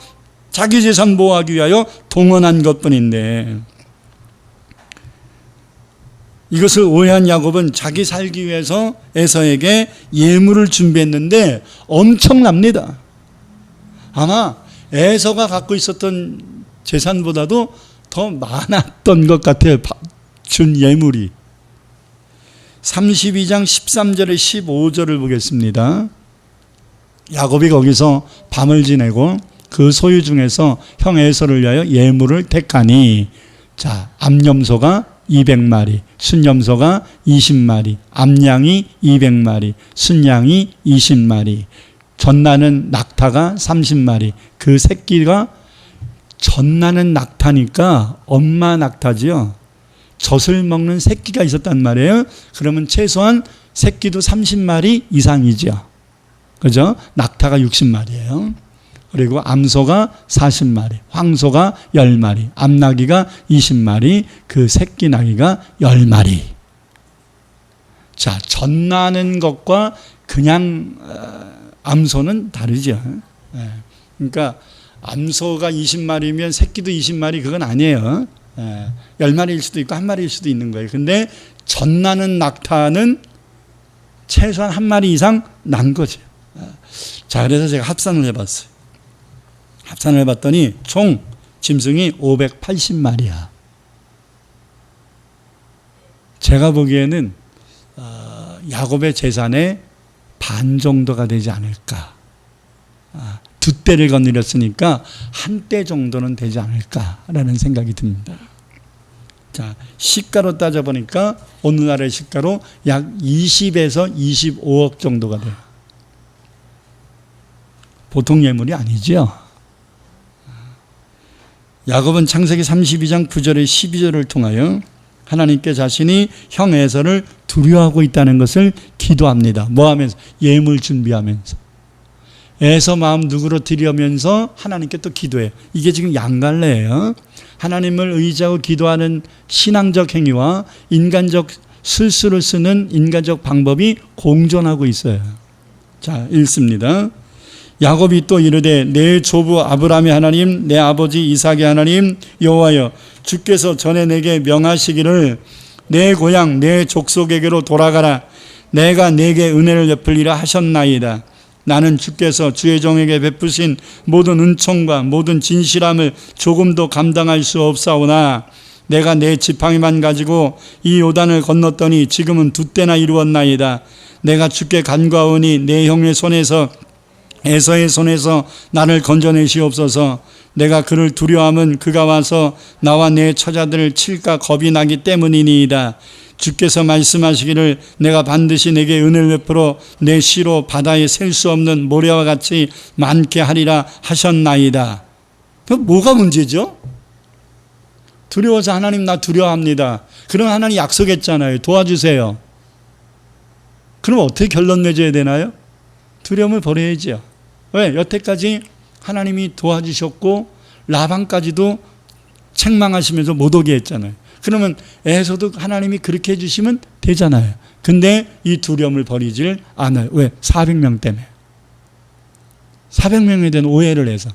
Speaker 1: 자기 재산 보호하기 위하여 동원한 것뿐인데 이것을 오해한 야곱은 자기 살기 위해서 에서에게 예물을 준비했는데 엄청납니다. 아마 에서가 갖고 있었던 재산보다도 더 많았던 것 같아요. 준 예물이. 32장 13절에 15절을 보겠습니다. 야곱이 거기서 밤을 지내고 그 소유 중에서 형 에서를 위하여 예물을 택하니 자, 암염소가 200마리, 순염소가 20마리, 암양이 200마리, 순양이 20마리, 젖나는 낙타가 30마리. 그 새끼가 젖나는 낙타니까 엄마 낙타지요. 젖을 먹는 새끼가 있었단 말이에요. 그러면 최소한 새끼도 30마리 이상이죠. 그죠? 낙타가 60마리예요. 그리고 암소가 40마리, 황소가 10마리, 암나귀가 20마리, 그 새끼 나귀가 10마리. 자, 젖나는 것과 그냥 암소는 다르죠. 그러니까 암소가 20마리면 새끼도 20마리 그건 아니에요. 10마리일 수도 있고 1마리일 수도 있는 거예요. 근데 젖나는 낙타는 최소한 1마리 이상 난 거죠. 자, 그래서 제가 합산을 해봤어요. 합산을 해봤더니 총 짐승이 580마리야. 제가 보기에는 야곱의 재산의 반 정도가 되지 않을까. 두 대를 거느렸으니까 한 대 정도는 되지 않을까라는 생각이 듭니다. 자, 시가로 따져보니까 오늘날의 시가로 약 20에서 25억 정도가 돼요. 보통 예물이 아니죠. 야곱은 창세기 32장 9절에 12절을 통하여 하나님께 자신이 형 에서를 두려워하고 있다는 것을 기도합니다. 뭐 하면서? 예물 준비하면서. 에서 마음 누그러뜨리면서 하나님께 또 기도해. 이게 지금 양갈래예요. 하나님을 의지하고 기도하는 신앙적 행위와 인간적 술수를 쓰는 인간적 방법이 공존하고 있어요. 자, 읽습니다. 야곱이 또 이르되 내 조부 아브라함의 하나님 내 아버지 이삭의 하나님 여호와여 주께서 전에 내게 명하시기를 내 고향 내 족속에게로 돌아가라. 내가 내게 은혜를 베풀리라 하셨나이다. 나는 주께서 주의 종에게 베푸신 모든 은총과 모든 진실함을 조금도 감당할 수 없사오나 내가 내 지팡이만 가지고 이 요단을 건넜더니 지금은 두 때나 이루었나이다. 내가 주께 간과하오니 내 형의 손에서 에서의 손에서 나를 건져내시옵소서. 내가 그를 두려워하면 그가 와서 나와 내 처자들을 칠까 겁이 나기 때문이니이다. 주께서 말씀하시기를 내가 반드시 내게 은혜를 베풀어 내 시로 바다에 셀 수 없는 모래와 같이 많게 하리라 하셨나이다. 그럼 뭐가 문제죠? 두려워서 하나님 나 두려워합니다. 그럼 하나님 약속했잖아요. 도와주세요. 그럼 어떻게 결론 맺어야 되나요? 두려움을 버려야죠. 왜? 여태까지 하나님이 도와주셨고 라반까지도 책망하시면서 못 오게 했잖아요. 그러면 에서도 하나님이 그렇게 해주시면 되잖아요. 근데 이 두려움을 버리질 않아요. 왜? 400명 때문에. 400명에 대한 오해를 해서.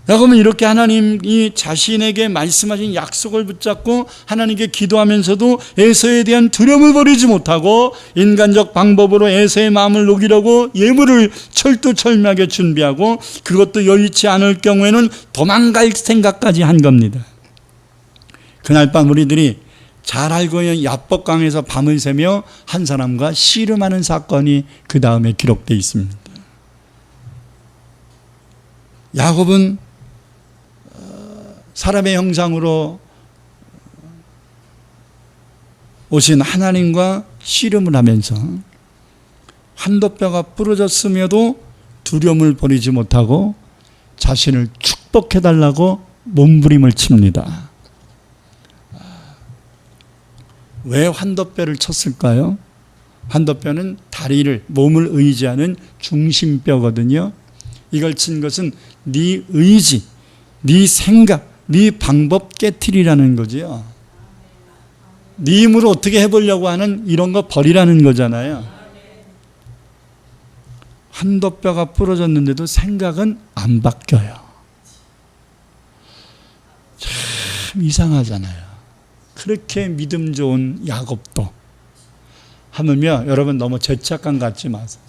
Speaker 1: 그러면 이렇게 하나님이 자신에게 말씀하신 약속을 붙잡고 하나님께 기도하면서도 에서에 대한 두려움을 버리지 못하고 인간적 방법으로 에서의 마음을 녹이려고 예물을 철두철미하게 준비하고 그것도 여의치 않을 경우에는 도망갈 생각까지 한 겁니다. 그날 밤 우리들이 잘 알고 있는 야복강에서 밤을 새며 한 사람과 씨름하는 사건이 그 다음에 기록되어 있습니다. 야곱은 사람의 형상으로 오신 하나님과 씨름을 하면서 한도뼈가 부러졌음에도 두려움을 버리지 못하고 자신을 축복해달라고 몸부림을 칩니다. 왜 환도뼈를 쳤을까요? 환도뼈는 다리를, 몸을 의지하는 중심뼈거든요. 이걸 친 것은 네 의지, 네 생각, 네 방법 깨트리라는 거죠. 네 힘으로 어떻게 해보려고 하는 이런 거 버리라는 거잖아요. 한도뼈가 부러졌는데도 생각은 안 바뀌어요. 참 이상하잖아요. 그렇게 믿음 좋은 야곱도 하물며 여러분 너무 죄책감 갖지 마세요.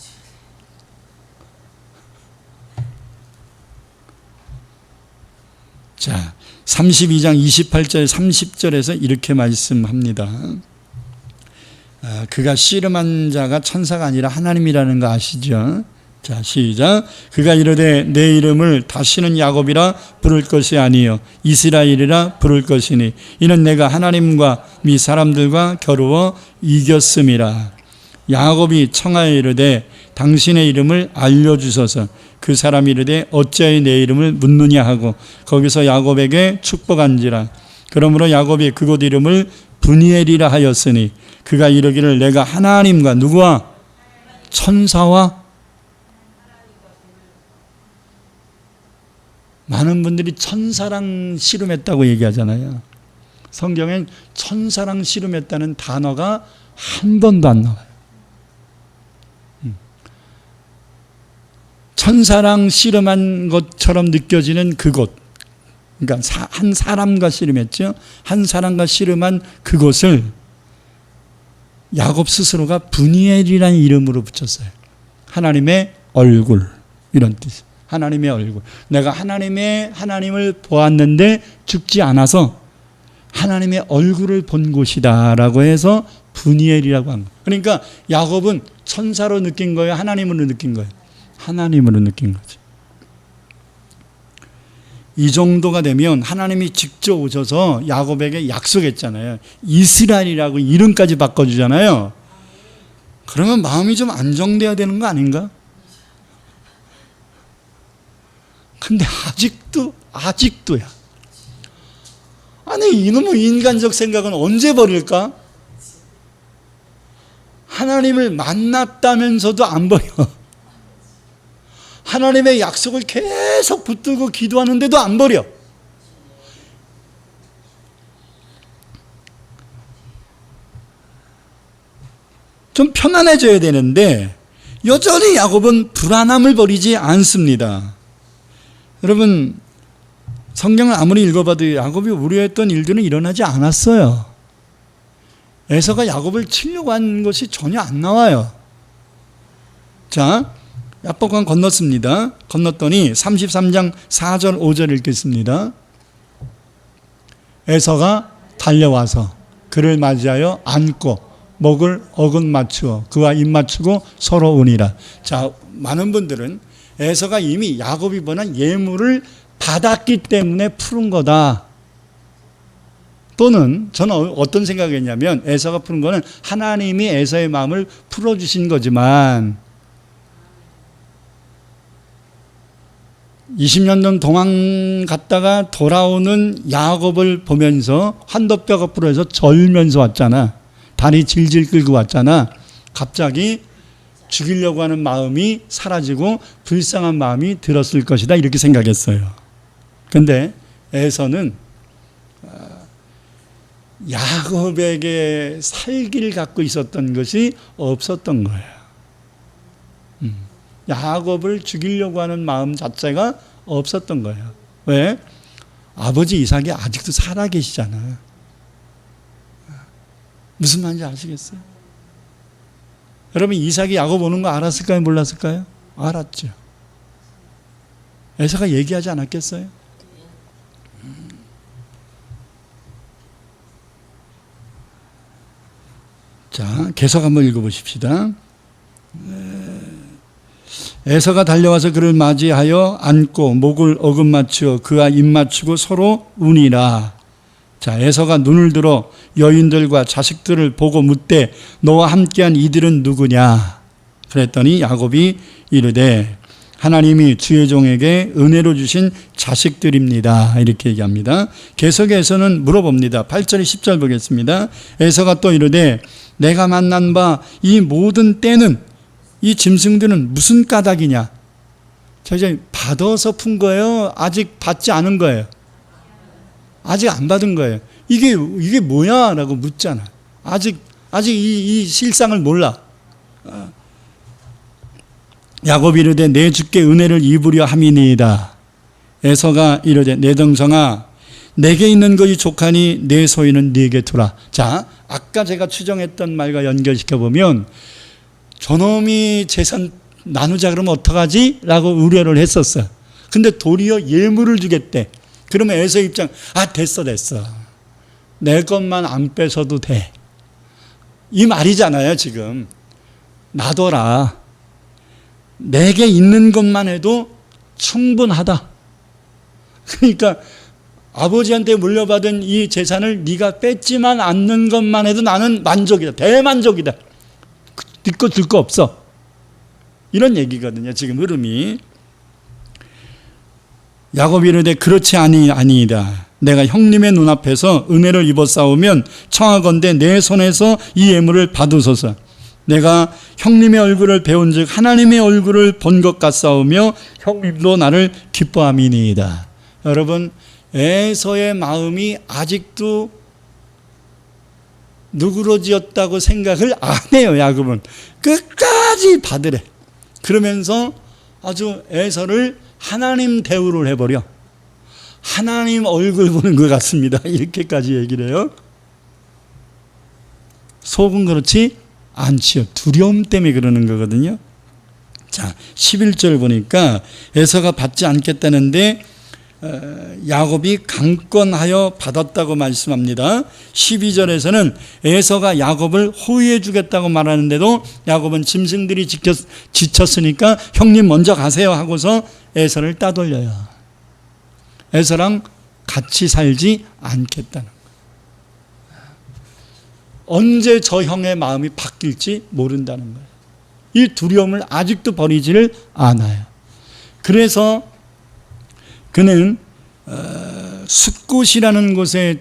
Speaker 1: 자, 32장 28절 30절에서 이렇게 말씀합니다. 그가 씨름한 자가 천사가 아니라 하나님이라는 거 아시죠? 자, 시작. 그가 이르되 내 이름을 다시는 야곱이라 부를 것이 아니요 이스라엘이라 부를 것이니 이는 내가 하나님과 미 사람들과 겨루어 이겼음이라. 야곱이 청하여 이르되 당신의 이름을 알려주소서. 그 사람이 이르되 어찌하여 내 이름을 묻느냐 하고 거기서 야곱에게 축복한지라. 그러므로 야곱이 그곳 이름을 브니엘이라 하였으니 그가 이르기를 내가 하나님과 누구와? 천사와. 많은 분들이 천사랑 씨름했다고 얘기하잖아요. 성경엔 천사랑 씨름했다는 단어가 한 번도 안 나와요. 천사랑 씨름한 것처럼 느껴지는 그곳, 그러니까 한 사람과 씨름했죠. 한 사람과 씨름한 그곳을 야곱 스스로가 브니엘이라는 이름으로 붙였어요. 하나님의 얼굴, 이런 뜻. 하나님의 얼굴. 내가 하나님을 보았는데 죽지 않아서 하나님의 얼굴을 본 곳이다라고 해서 브니엘이라고 한 거예요. 그러니까 야곱은 천사로 느낀 거예요? 하나님으로 느낀 거예요? 하나님으로 느낀 거죠. 이 정도가 되면 하나님이 직접 오셔서 야곱에게 약속했잖아요. 이스라엘이라고 이름까지 바꿔주잖아요. 그러면 마음이 좀 안정돼야 되는 거 아닌가? 근데 아직도야. 아니 이놈의 인간적 생각은 언제 버릴까? 하나님을 만났다면서도 안 버려. 하나님의 약속을 계속 붙들고 기도하는데도 안 버려. 좀 편안해져야 되는데 여전히 야곱은 불안함을 버리지 않습니다. 여러분 성경을 아무리 읽어봐도 야곱이 우려했던 일들은 일어나지 않았어요. 에서가 야곱을 치려고 한 것이 전혀 안 나와요. 자, 야복강 건넜습니다. 건넜더니 33장 4절 5절 읽겠습니다. 에서가 달려와서 그를 맞이하여 안고 목을 어긋 맞추어 그와 입 맞추고 서로 우니라. 자, 많은 분들은 에서가 이미 야곱이 보낸 예물을 받았기 때문에 푸른 거다. 또는 저는 어떤 생각이 있냐면 에서가 푸른 거는 하나님이 에서의 마음을 풀어주신 거지만 20년 전 동안 갔다가 돌아오는 야곱을 보면서 환도뼈가 부러져서 절면서 왔잖아. 다리 질질 끌고 왔잖아. 갑자기 죽이려고 하는 마음이 사라지고 불쌍한 마음이 들었을 것이다 이렇게 생각했어요. 근데 에서는 야곱에게 살기를 갖고 있었던 것이 없었던 거예요. 야곱을 죽이려고 하는 마음 자체가 없었던 거예요. 왜? 아버지 이삭이 아직도 살아 계시잖아. 무슨 말인지 아시겠어요? 여러분 이삭이 야곱 오는 거 알았을까요? 몰랐을까요? 알았죠. 에서가 얘기하지 않았겠어요? 자, 계속 한번 읽어보십시다. 에서가 달려와서 그를 맞이하여 안고 목을 어긋 맞추어 그와 입 맞추고 서로 우니라. 자, 에서가 눈을 들어 여인들과 자식들을 보고 묻되 너와 함께한 이들은 누구냐? 그랬더니 야곱이 이르되 하나님이 주의 종에게 은혜로 주신 자식들입니다. 이렇게 얘기합니다. 계속해서는 물어봅니다. 8절 10절 보겠습니다. 에서가 또 이르되 내가 만난 바 이 모든 때는 이 짐승들은 무슨 까닭이냐? 저 이제 받아서 푼 거예요? 아직 받지 않은 거예요? 아직 안 받은 거예요. 이게 뭐야? 라고 묻잖아. 아직 이 실상을 몰라. 야곱이 이르되 내 주께 은혜를 입으려 함이니이다. 에서가 이르되 내 동성아 내게 있는 것이 족하니 내 소유는 네게 두라. 자, 아까 제가 추정했던 말과 연결시켜 보면 저놈이 재산 나누자 그러면 어떡하지? 라고 우려를 했었어요. 근데 도리어 예물을 주겠대. 그러면 에서 입장, 됐어. 내 것만 안 뺏어도 돼. 이 말이잖아요, 지금. 놔둬라. 내게 있는 것만 해도 충분하다. 그러니까 아버지한테 물려받은 이 재산을 네가 뺏지만 않는 것만 해도 나는 만족이다. 대만족이다. 네 거 줄 거 없어. 이런 얘기거든요. 지금 흐름이. 야곱이 이르되 그렇지 아니이다. 내가 형님의 눈앞에서 은혜를 입었사오면 청하건대 내 손에서 이 예물을 받으소서. 내가 형님의 얼굴을 배운 즉 하나님의 얼굴을 본 것 같사오며 형님도 나를 기뻐함이니이다. 여러분, 에서의 마음이 아직도 누그러지었다고 생각을 안 해요. 야곱은 끝까지 받으래. 그러면서 아주 에서를 하나님 대우를 해버려. 하나님 얼굴 보는 것 같습니다. 이렇게까지 얘기를 해요. 속은 그렇지 않지요. 두려움 때문에 그러는 거거든요. 자, 11절 보니까 에서가 받지 않겠다는데 야곱이 강권하여 받았다고 말씀합니다. 12절에서는 에서가 야곱을 호위해 주겠다고 말하는데도 야곱은 짐승들이 지쳤으니까 형님 먼저 가세요 하고서 에서를 따돌려요. 에서랑 같이 살지 않겠다는 거예요. 언제 저 형의 마음이 바뀔지 모른다는 거예요. 이 두려움을 아직도 버리지를 않아요. 그래서 그는 숫곳이라는 곳에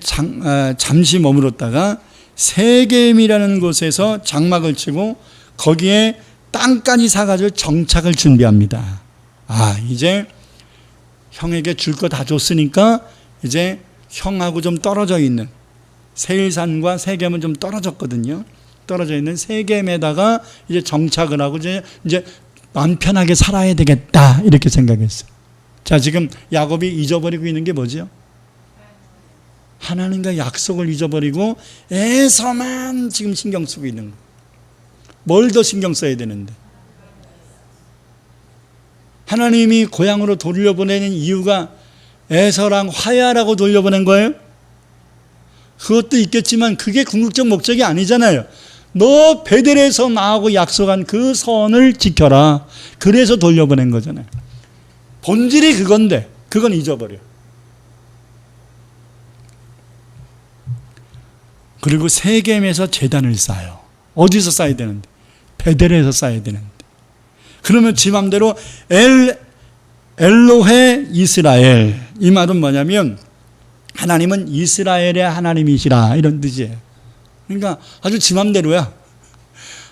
Speaker 1: 잠시 머물렀다가 세겜이라는 곳에서 장막을 치고 거기에 땅까지 사가지고 정착을 준비합니다. 이제 형에게 줄 거 다 줬으니까 이제 형하고 좀 떨어져 있는 세일산과 세겜은 좀 떨어졌거든요. 떨어져 있는 세겜에다가 이제 정착을 하고 이제 마음 편하게 살아야 되겠다 이렇게 생각했어요. 자, 지금 야곱이 잊어버리고 있는 게 뭐죠? 하나님과 약속을 잊어버리고 에서만 지금 신경 쓰고 있는 거예요. 뭘 더 신경 써야 되는데? 하나님이 고향으로 돌려보내는 이유가 에서랑 화해하라고 돌려보낸 거예요? 그것도 있겠지만 그게 궁극적 목적이 아니잖아요. 너 베델에서 나하고 약속한 그 선을 지켜라. 그래서 돌려보낸 거잖아요. 본질이 그건데 그건 잊어버려. 그리고 세겜에서 제단을 쌓아요. 어디서 쌓아야 되는데? 베델에서 쌓아야 되는데. 그러면 지 맘대로 엘로헤 이스라엘, 이 말은 뭐냐면 하나님은 이스라엘의 하나님이시라, 이런 뜻이에요. 그러니까 아주 지 맘대로야.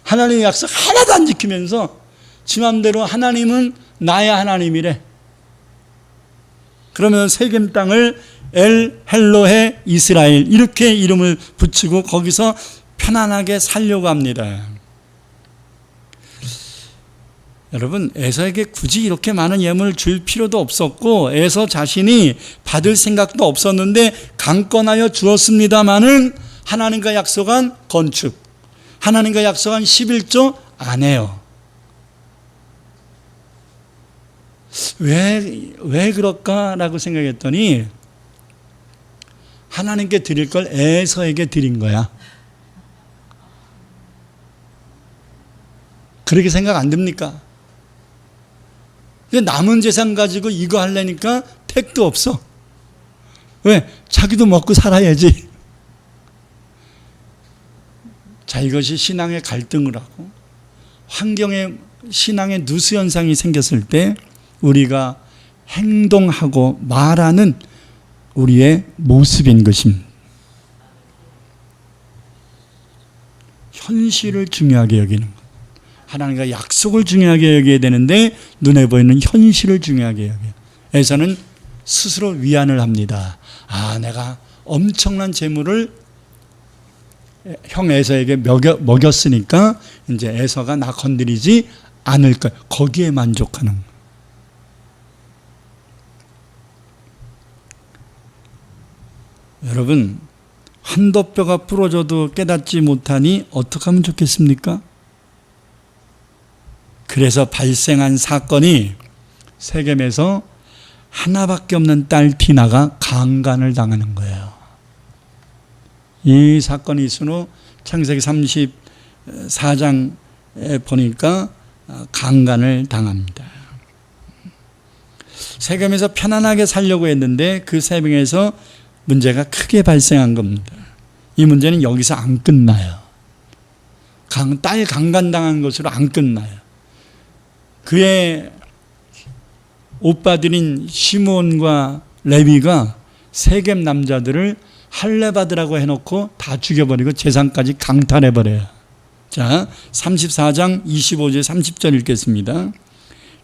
Speaker 1: 하나님의 약속 하나도 안 지키면서 지 맘대로 하나님은 나의 하나님이래. 그러면 세겜 땅을 엘로헤 이스라엘 이렇게 이름을 붙이고 거기서 편안하게 살려고 합니다. 여러분, 에서에게 굳이 이렇게 많은 예물을 줄 필요도 없었고 에서 자신이 받을 생각도 없었는데 강권하여 주었습니다마는 하나님과 약속한 건축, 하나님과 약속한 11조 안 해요. 왜 그럴까라고 생각했더니 하나님께 드릴 걸 에서에게 드린 거야. 그렇게 생각 안 듭니까? 남은 재산 가지고 이거 하려니까 택도 없어. 왜? 자기도 먹고 살아야지. 자, 이것이 신앙의 갈등을 하고 신앙의 누수 현상이 생겼을 때 우리가 행동하고 말하는 우리의 모습인 것입니다. 현실을 중요하게 여기는 것. 하나님과 약속을 중요하게 여겨야 되는데 눈에 보이는 현실을 중요하게 여겨요. 에서는 스스로 위안을 합니다. 아, 내가 엄청난 재물을 형 에서에게 먹였으니까 이제 에서가 나 건드리지 않을 거야. 거기에 만족하는 거예요. 여러분, 한도뼈가 부러져도 깨닫지 못하니 어떻게 하면 좋겠습니까? 그래서 발생한 사건이 세겜에서 하나밖에 없는 딸 디나가 강간을 당하는 거예요. 이 사건이 있은 후 창세기 34장에 보니까 강간을 당합니다. 세겜에서 편안하게 살려고 했는데 그 세겜에서 문제가 크게 발생한 겁니다. 이 문제는 여기서 안 끝나요. 딸 강간당한 것으로 안 끝나요. 그의 오빠들인 시므온과 레위가 세겜 남자들을 할례 받으라고 해놓고 다 죽여버리고 재산까지 강탈해버려요. 자, 34장 25절 30절 읽겠습니다.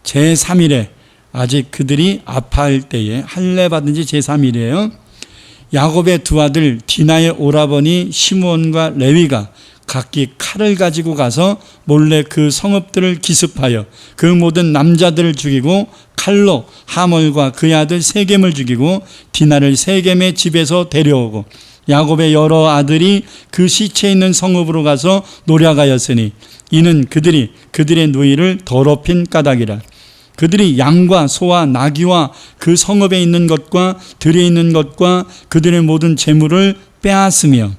Speaker 1: 제3일에 아직 그들이 아파할 때에 할례 받은 지 제3일이에요. 야곱의 두 아들 디나의 오라버니 시므온과 레위가 각기 칼을 가지고 가서 몰래 그 성읍들을 기습하여 그 모든 남자들을 죽이고 칼로 하몰과 그의 아들 세겜을 죽이고 디나를 세겜의 집에서 데려오고 야곱의 여러 아들이 그 시체 있는 성읍으로 가서 노략하였으니 이는 그들의 누이를 더럽힌 까닭이라. 그들이 양과 소와 나귀와 그 성읍에 있는 것과 들에 있는 것과 그들의 모든 재물을 빼앗으며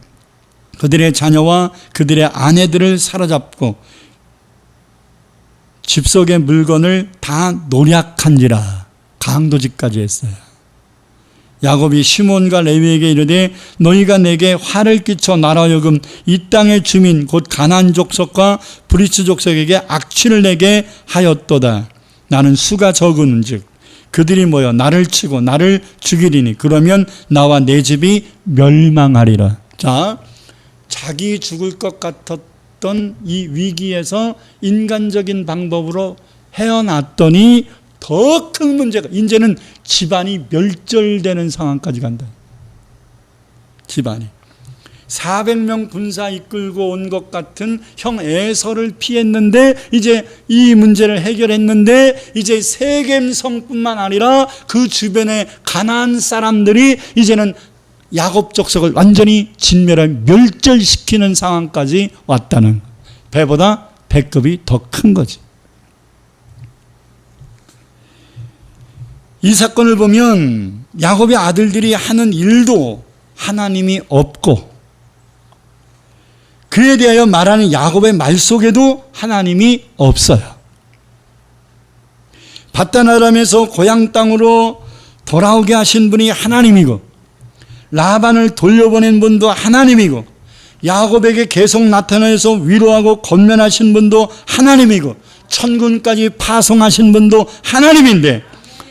Speaker 1: 그들의 자녀와 그들의 아내들을 사로잡고 집 속의 물건을 다 노략한지라. 강도짓까지 했어요. 야곱이 시몬과 레위에게 이르되 너희가 내게 화를 끼쳐 나라 하여금 이 땅의 주민 곧 가나안 족속과 브리스 족속에게 악취를 내게 하였도다. 나는 수가 적은즉 그들이 모여 나를 치고 나를 죽이리니 그러면 나와 내 집이 멸망하리라. 자, 자기 죽을 것 같았던 이 위기에서 인간적인 방법으로 헤어났더니 더 큰 문제가, 이제는 집안이 멸절되는 상황까지 간다. 집안이 400명 군사 이끌고 온 것 같은 형 에서를 피했는데 이제 이 문제를 해결했는데 이제 세겜 성뿐만 아니라 그 주변의 가나안 사람들이 이제는 야곱 족속을 완전히 진멸해 멸절시키는 상황까지 왔다는, 배보다 배급이 더 큰 거지. 이 사건을 보면 야곱의 아들들이 하는 일도 하나님이 없고 그에 대하여 말하는 야곱의 말 속에도 하나님이 없어요. 밧단 아람에서 고향 땅으로 돌아오게 하신 분이 하나님이고, 라반을 돌려보낸 분도 하나님이고, 야곱에게 계속 나타나서 위로하고 권면하신 분도 하나님이고, 천군까지 파송하신 분도 하나님인데,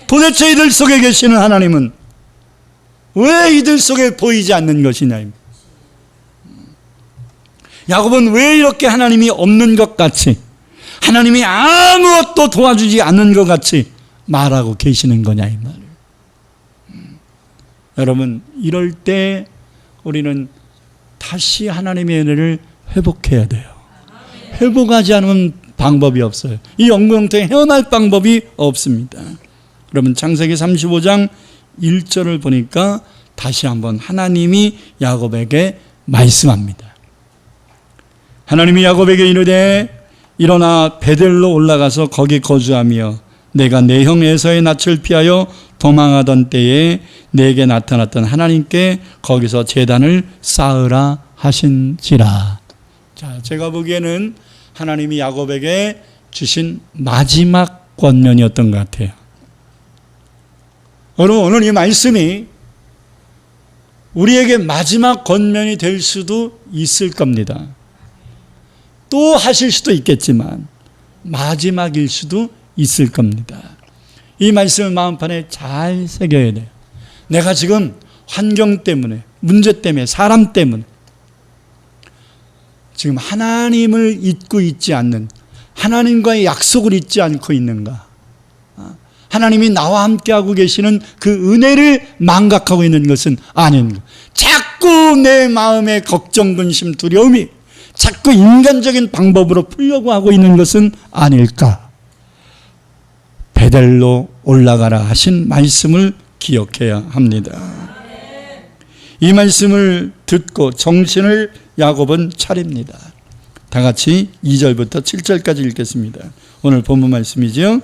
Speaker 1: 도대체 이들 속에 계시는 하나님은 왜 이들 속에 보이지 않는 것이냐. 야곱은 왜 이렇게 하나님이 없는 것 같이, 하나님이 아무것도 도와주지 않는 것 같이 말하고 계시는 거냐 이 말이에요. 여러분, 이럴 때 우리는 다시 하나님의 은혜를 회복해야 돼요. 회복하지 않으면 방법이 없어요. 이 영광통에 헤어날 방법이 없습니다. 여러분, 창세기 35장 1절을 보니까 다시 한번 하나님이 야곱에게 말씀합니다. 하나님이 야곱에게 이르되 일어나 베델로 올라가서 거기 거주하며 내가 내 형 에서의 낯을 피하여 도망하던 때에 내게 나타났던 하나님께 거기서 제단을 쌓으라 하신지라. 자, 제가 보기에는 하나님이 야곱에게 주신 마지막 권면이었던 것 같아요. 오늘 이 말씀이 우리에게 마지막 권면이 될 수도 있을 겁니다. 또 하실 수도 있겠지만 마지막일 수도 있을 겁니다. 이 말씀을 마음판에 잘 새겨야 돼요. 내가 지금 환경 때문에, 문제 때문에, 사람 때문에 지금 하나님을 잊고 있지 않는, 하나님과의 약속을 잊지 않고 있는가? 하나님이 나와 함께하고 계시는 그 은혜를 망각하고 있는 것은 아닌가? 자꾸 내 마음의 걱정, 근심, 두려움이 자꾸 인간적인 방법으로 풀려고 하고 있는 것은 아닐까? 베델로 올라가라 하신 말씀을 기억해야 합니다. 이 말씀을 듣고 정신을 야곱은 차립니다. 다 같이 2절부터 7절까지 읽겠습니다. 오늘 본문 말씀이죠.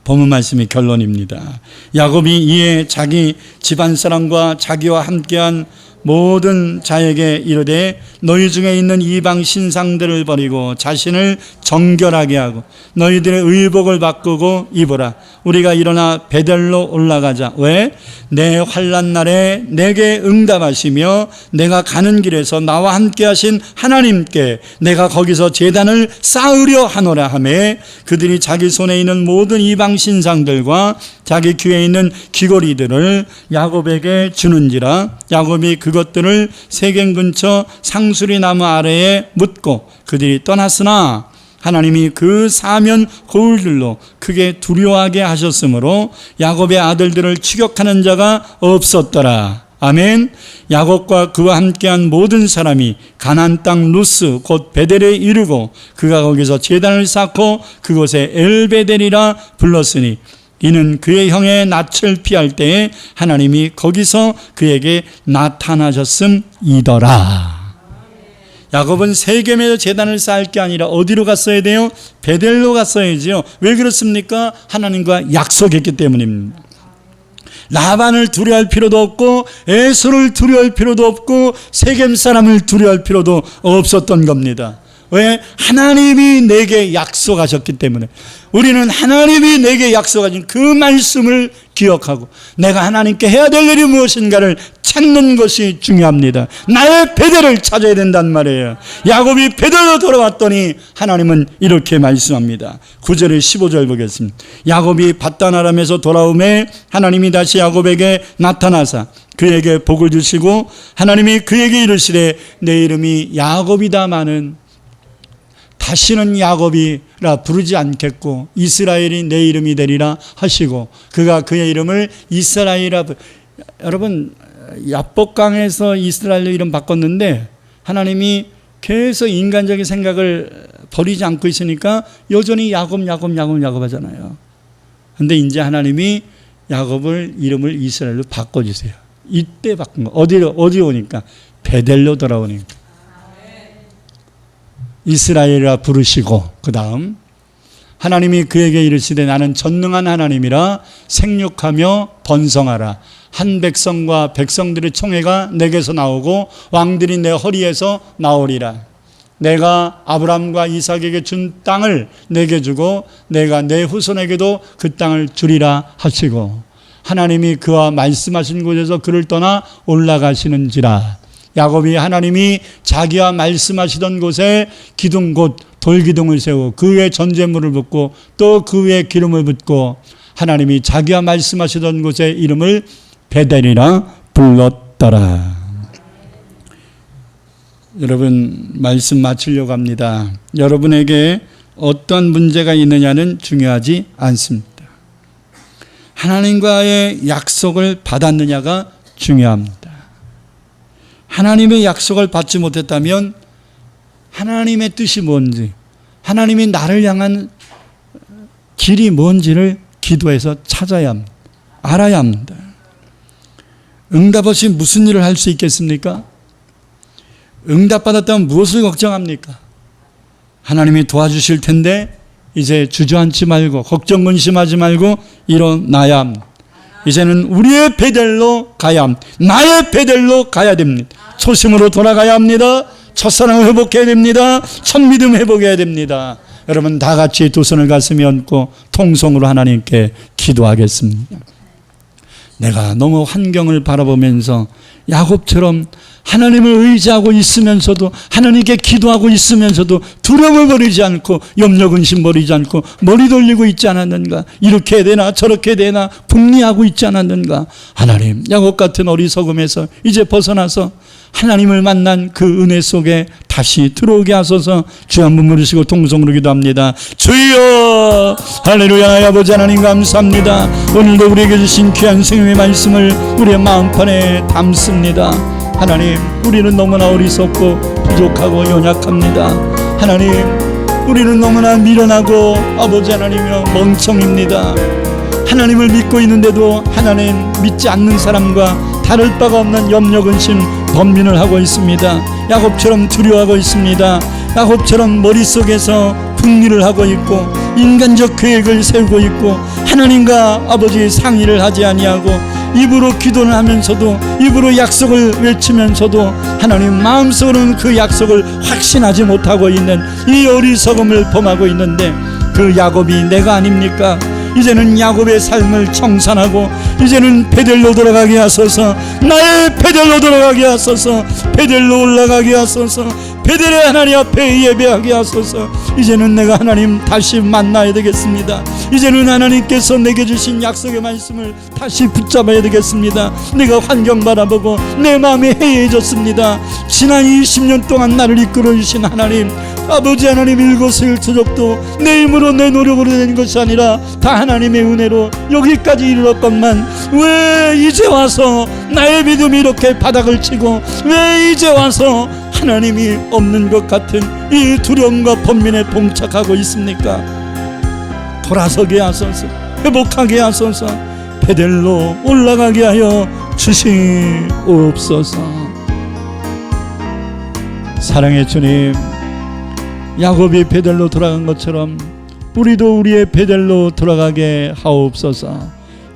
Speaker 1: 본문 말씀이 결론입니다. 야곱이 이에 자기 집안 사람과 자기와 함께한 모든 자에게 이르되 너희 중에 있는 이방 신상들을 버리고 자신을 정결하게 하고 너희들의 의복을 바꾸고 입으라. 우리가 일어나 베델로 올라가자. 왜? 내 환난 날에 내게 응답하시며 내가 가는 길에서 나와 함께 하신 하나님께 내가 거기서 제단을 쌓으려 하노라 하매 그들이 자기 손에 있는 모든 이방 신상들과 자기 귀에 있는 귀걸이들을 야곱에게 주는지라. 야곱이 그것들을 세겜 근처 상수리 나무 아래에 묻고 그들이 떠났으나 하나님이 그 사면 고울들로 크게 두려워하게 하셨으므로 야곱의 아들들을 추격하는 자가 없었더라. 아멘. 야곱과 그와 함께한 모든 사람이 가나안 땅 루스 곧 베델에 이르고 그가 거기서 제단을 쌓고 그곳에 엘베델이라 불렀으니 이는 그의 형의 낯을 피할 때에 하나님이 거기서 그에게 나타나셨음이더라. 야곱은 세겜에서 제단을 쌓을 게 아니라 어디로 갔어야 돼요? 베델로 갔어야지요. 왜 그렇습니까? 하나님과 약속했기 때문입니다. 라반을 두려워할 필요도 없고 에서를 두려워할 필요도 없고 세겜 사람을 두려워할 필요도 없었던 겁니다. 왜? 하나님이 내게 약속하셨기 때문에. 우리는 하나님이 내게 약속하신 그 말씀을 기억하고 내가 하나님께 해야 될 일이 무엇인가를 찾는 것이 중요합니다. 나의 베델을 찾아야 된단 말이에요. 야곱이 베델로 돌아왔더니 하나님은 이렇게 말씀합니다. 9절에 15절 보겠습니다. 야곱이 밧단 아람에서 돌아오매 하나님이 다시 야곱에게 나타나사 그에게 복을 주시고 하나님이 그에게 이르시되 내 이름이 야곱이다마는 다시는 야곱이라 부르지 않겠고 이스라엘이 내 이름이 되리라 하시고 그가 그의 이름을 이스라엘이라 여러분 야복강에서 이스라엘로 이름 바꿨는데 하나님이 계속 인간적인 생각을 버리지 않고 있으니까 여전히 야곱 하잖아요. 그런데 이제 하나님이 야곱을 이름을 이스라엘로 바꿔주세요. 이때 바꾼 거. 어디 오니까 베델로 돌아오니까 이스라엘이라 부르시고 그 다음 하나님이 그에게 이르시되 나는 전능한 하나님이라 생육하며 번성하라 한 백성과 백성들의 총회가 내게서 나오고 왕들이 내 허리에서 나오리라. 내가 아브라함과 이삭에게 준 땅을 내게 주고 내가 내 후손에게도 그 땅을 주리라 하시고, 하나님이 그와 말씀하신 곳에서 그를 떠나 올라가시는지라. 야곱이 하나님이 자기와 말씀하시던 곳에 기둥 곧 돌기둥을 세우고 그 위에 전제물을 붓고 또 그 위에 기름을 붓고 하나님이 자기와 말씀하시던 곳에 이름을 베델이라 불렀더라. 여러분, 말씀 마치려고 합니다. 여러분에게 어떤 문제가 있느냐는 중요하지 않습니다. 하나님과의 약속을 받았느냐가 중요합니다. 하나님의 약속을 받지 못했다면 하나님의 뜻이 뭔지, 하나님이 나를 향한 길이 뭔지를 기도해서 찾아야 합니다. 알아야 합니다. 응답 없이 무슨 일을 할 수 있겠습니까? 응답받았다면 무엇을 걱정합니까? 하나님이 도와주실 텐데 이제 주저앉지 말고 걱정 근심하지 말고 일어나야 합니다. 이제는 우리의 베델로 가야 합니다. 나의 베델로 가야 됩니다. 초심으로 돌아가야 합니다. 첫사랑을 회복해야 됩니다. 첫믿음 회복해야 됩니다. 여러분 다 같이 두 손을 가슴에 얹고 통성으로 하나님께 기도하겠습니다. 내가 너무 환경을 바라보면서 야곱처럼 하나님을 의지하고 있으면서도, 하나님께 기도하고 있으면서도 두려움을 버리지 않고 염려 근심 버리지 않고 머리 돌리고 있지 않았는가? 이렇게 되나 저렇게 되나 궁리하고 있지 않았는가? 하나님, 야곱 같은 어리석음에서 이제 벗어나서 하나님을 만난 그 은혜 속에 다시 들어오게 하소서. 주 한 번 부르시고 통성으로 기도합니다. 주여, 할렐루야. 아버지 하나님 감사합니다. 오늘도 우리에게 주신 귀한 생명의 말씀을 우리의 마음판에 담습니다. 하나님, 우리는 너무나 어리석고 부족하고 연약합니다. 하나님, 우리는 너무나 미련하고 아버지 하나님이여 멍청입니다. 하나님을 믿고 있는데도 하나님 믿지 않는 사람과 다를 바가 없는 염려 근심 번민을 하고 있습니다. 야곱처럼 두려워하고 있습니다. 야곱처럼 머릿속에서 궁리를 하고 있고 인간적 계획을 세우고 있고 하나님과 아버지 상의를 하지 아니하고 입으로 기도를 하면서도 입으로 약속을 외치면서도 하나님 마음속으로는 그 약속을 확신하지 못하고 있는 이 어리석음을 범하고 있는데 그 야곱이 내가 아닙니까? 이제는 야곱의 삶을 청산하고 이제는 베델로 돌아가게 하소서. 나의 베델로 돌아가게 하소서. 베델로 올라가게 하소서. 베델의 하나님 앞에 예배하게 하소서. 이제는 내가 하나님 다시 만나야 되겠습니다. 이제는 하나님께서 내게 주신 약속의 말씀을 다시 붙잡아야 되겠습니다. 내가 환경 바라보고 내 마음이 해이해졌습니다. 지난 20년 동안 나를 이끌어 주신 하나님, 아버지 하나님, 일거수일투족도 내 힘으로 내 노력으로 된 것이 아니라 다 하나님의 은혜로 여기까지 이르렀건만 왜 이제 와서 나의 믿음이 이렇게 바닥을 치고 왜 이제 와서 하나님이 없는 것 같은 이 두려움과 번민에 봉착하고 있습니까? 돌아서게 하소서. 회복하게 하소서. 베델로 올라가게 하여 주시옵소서. 사랑의 주님, 야곱이 베델로 돌아간 것처럼 우리도 우리의 베델로 돌아가게 하옵소서.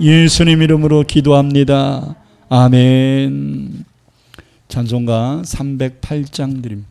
Speaker 1: 예수님 이름으로 기도합니다. 아멘. 찬송가 308장 드립니다.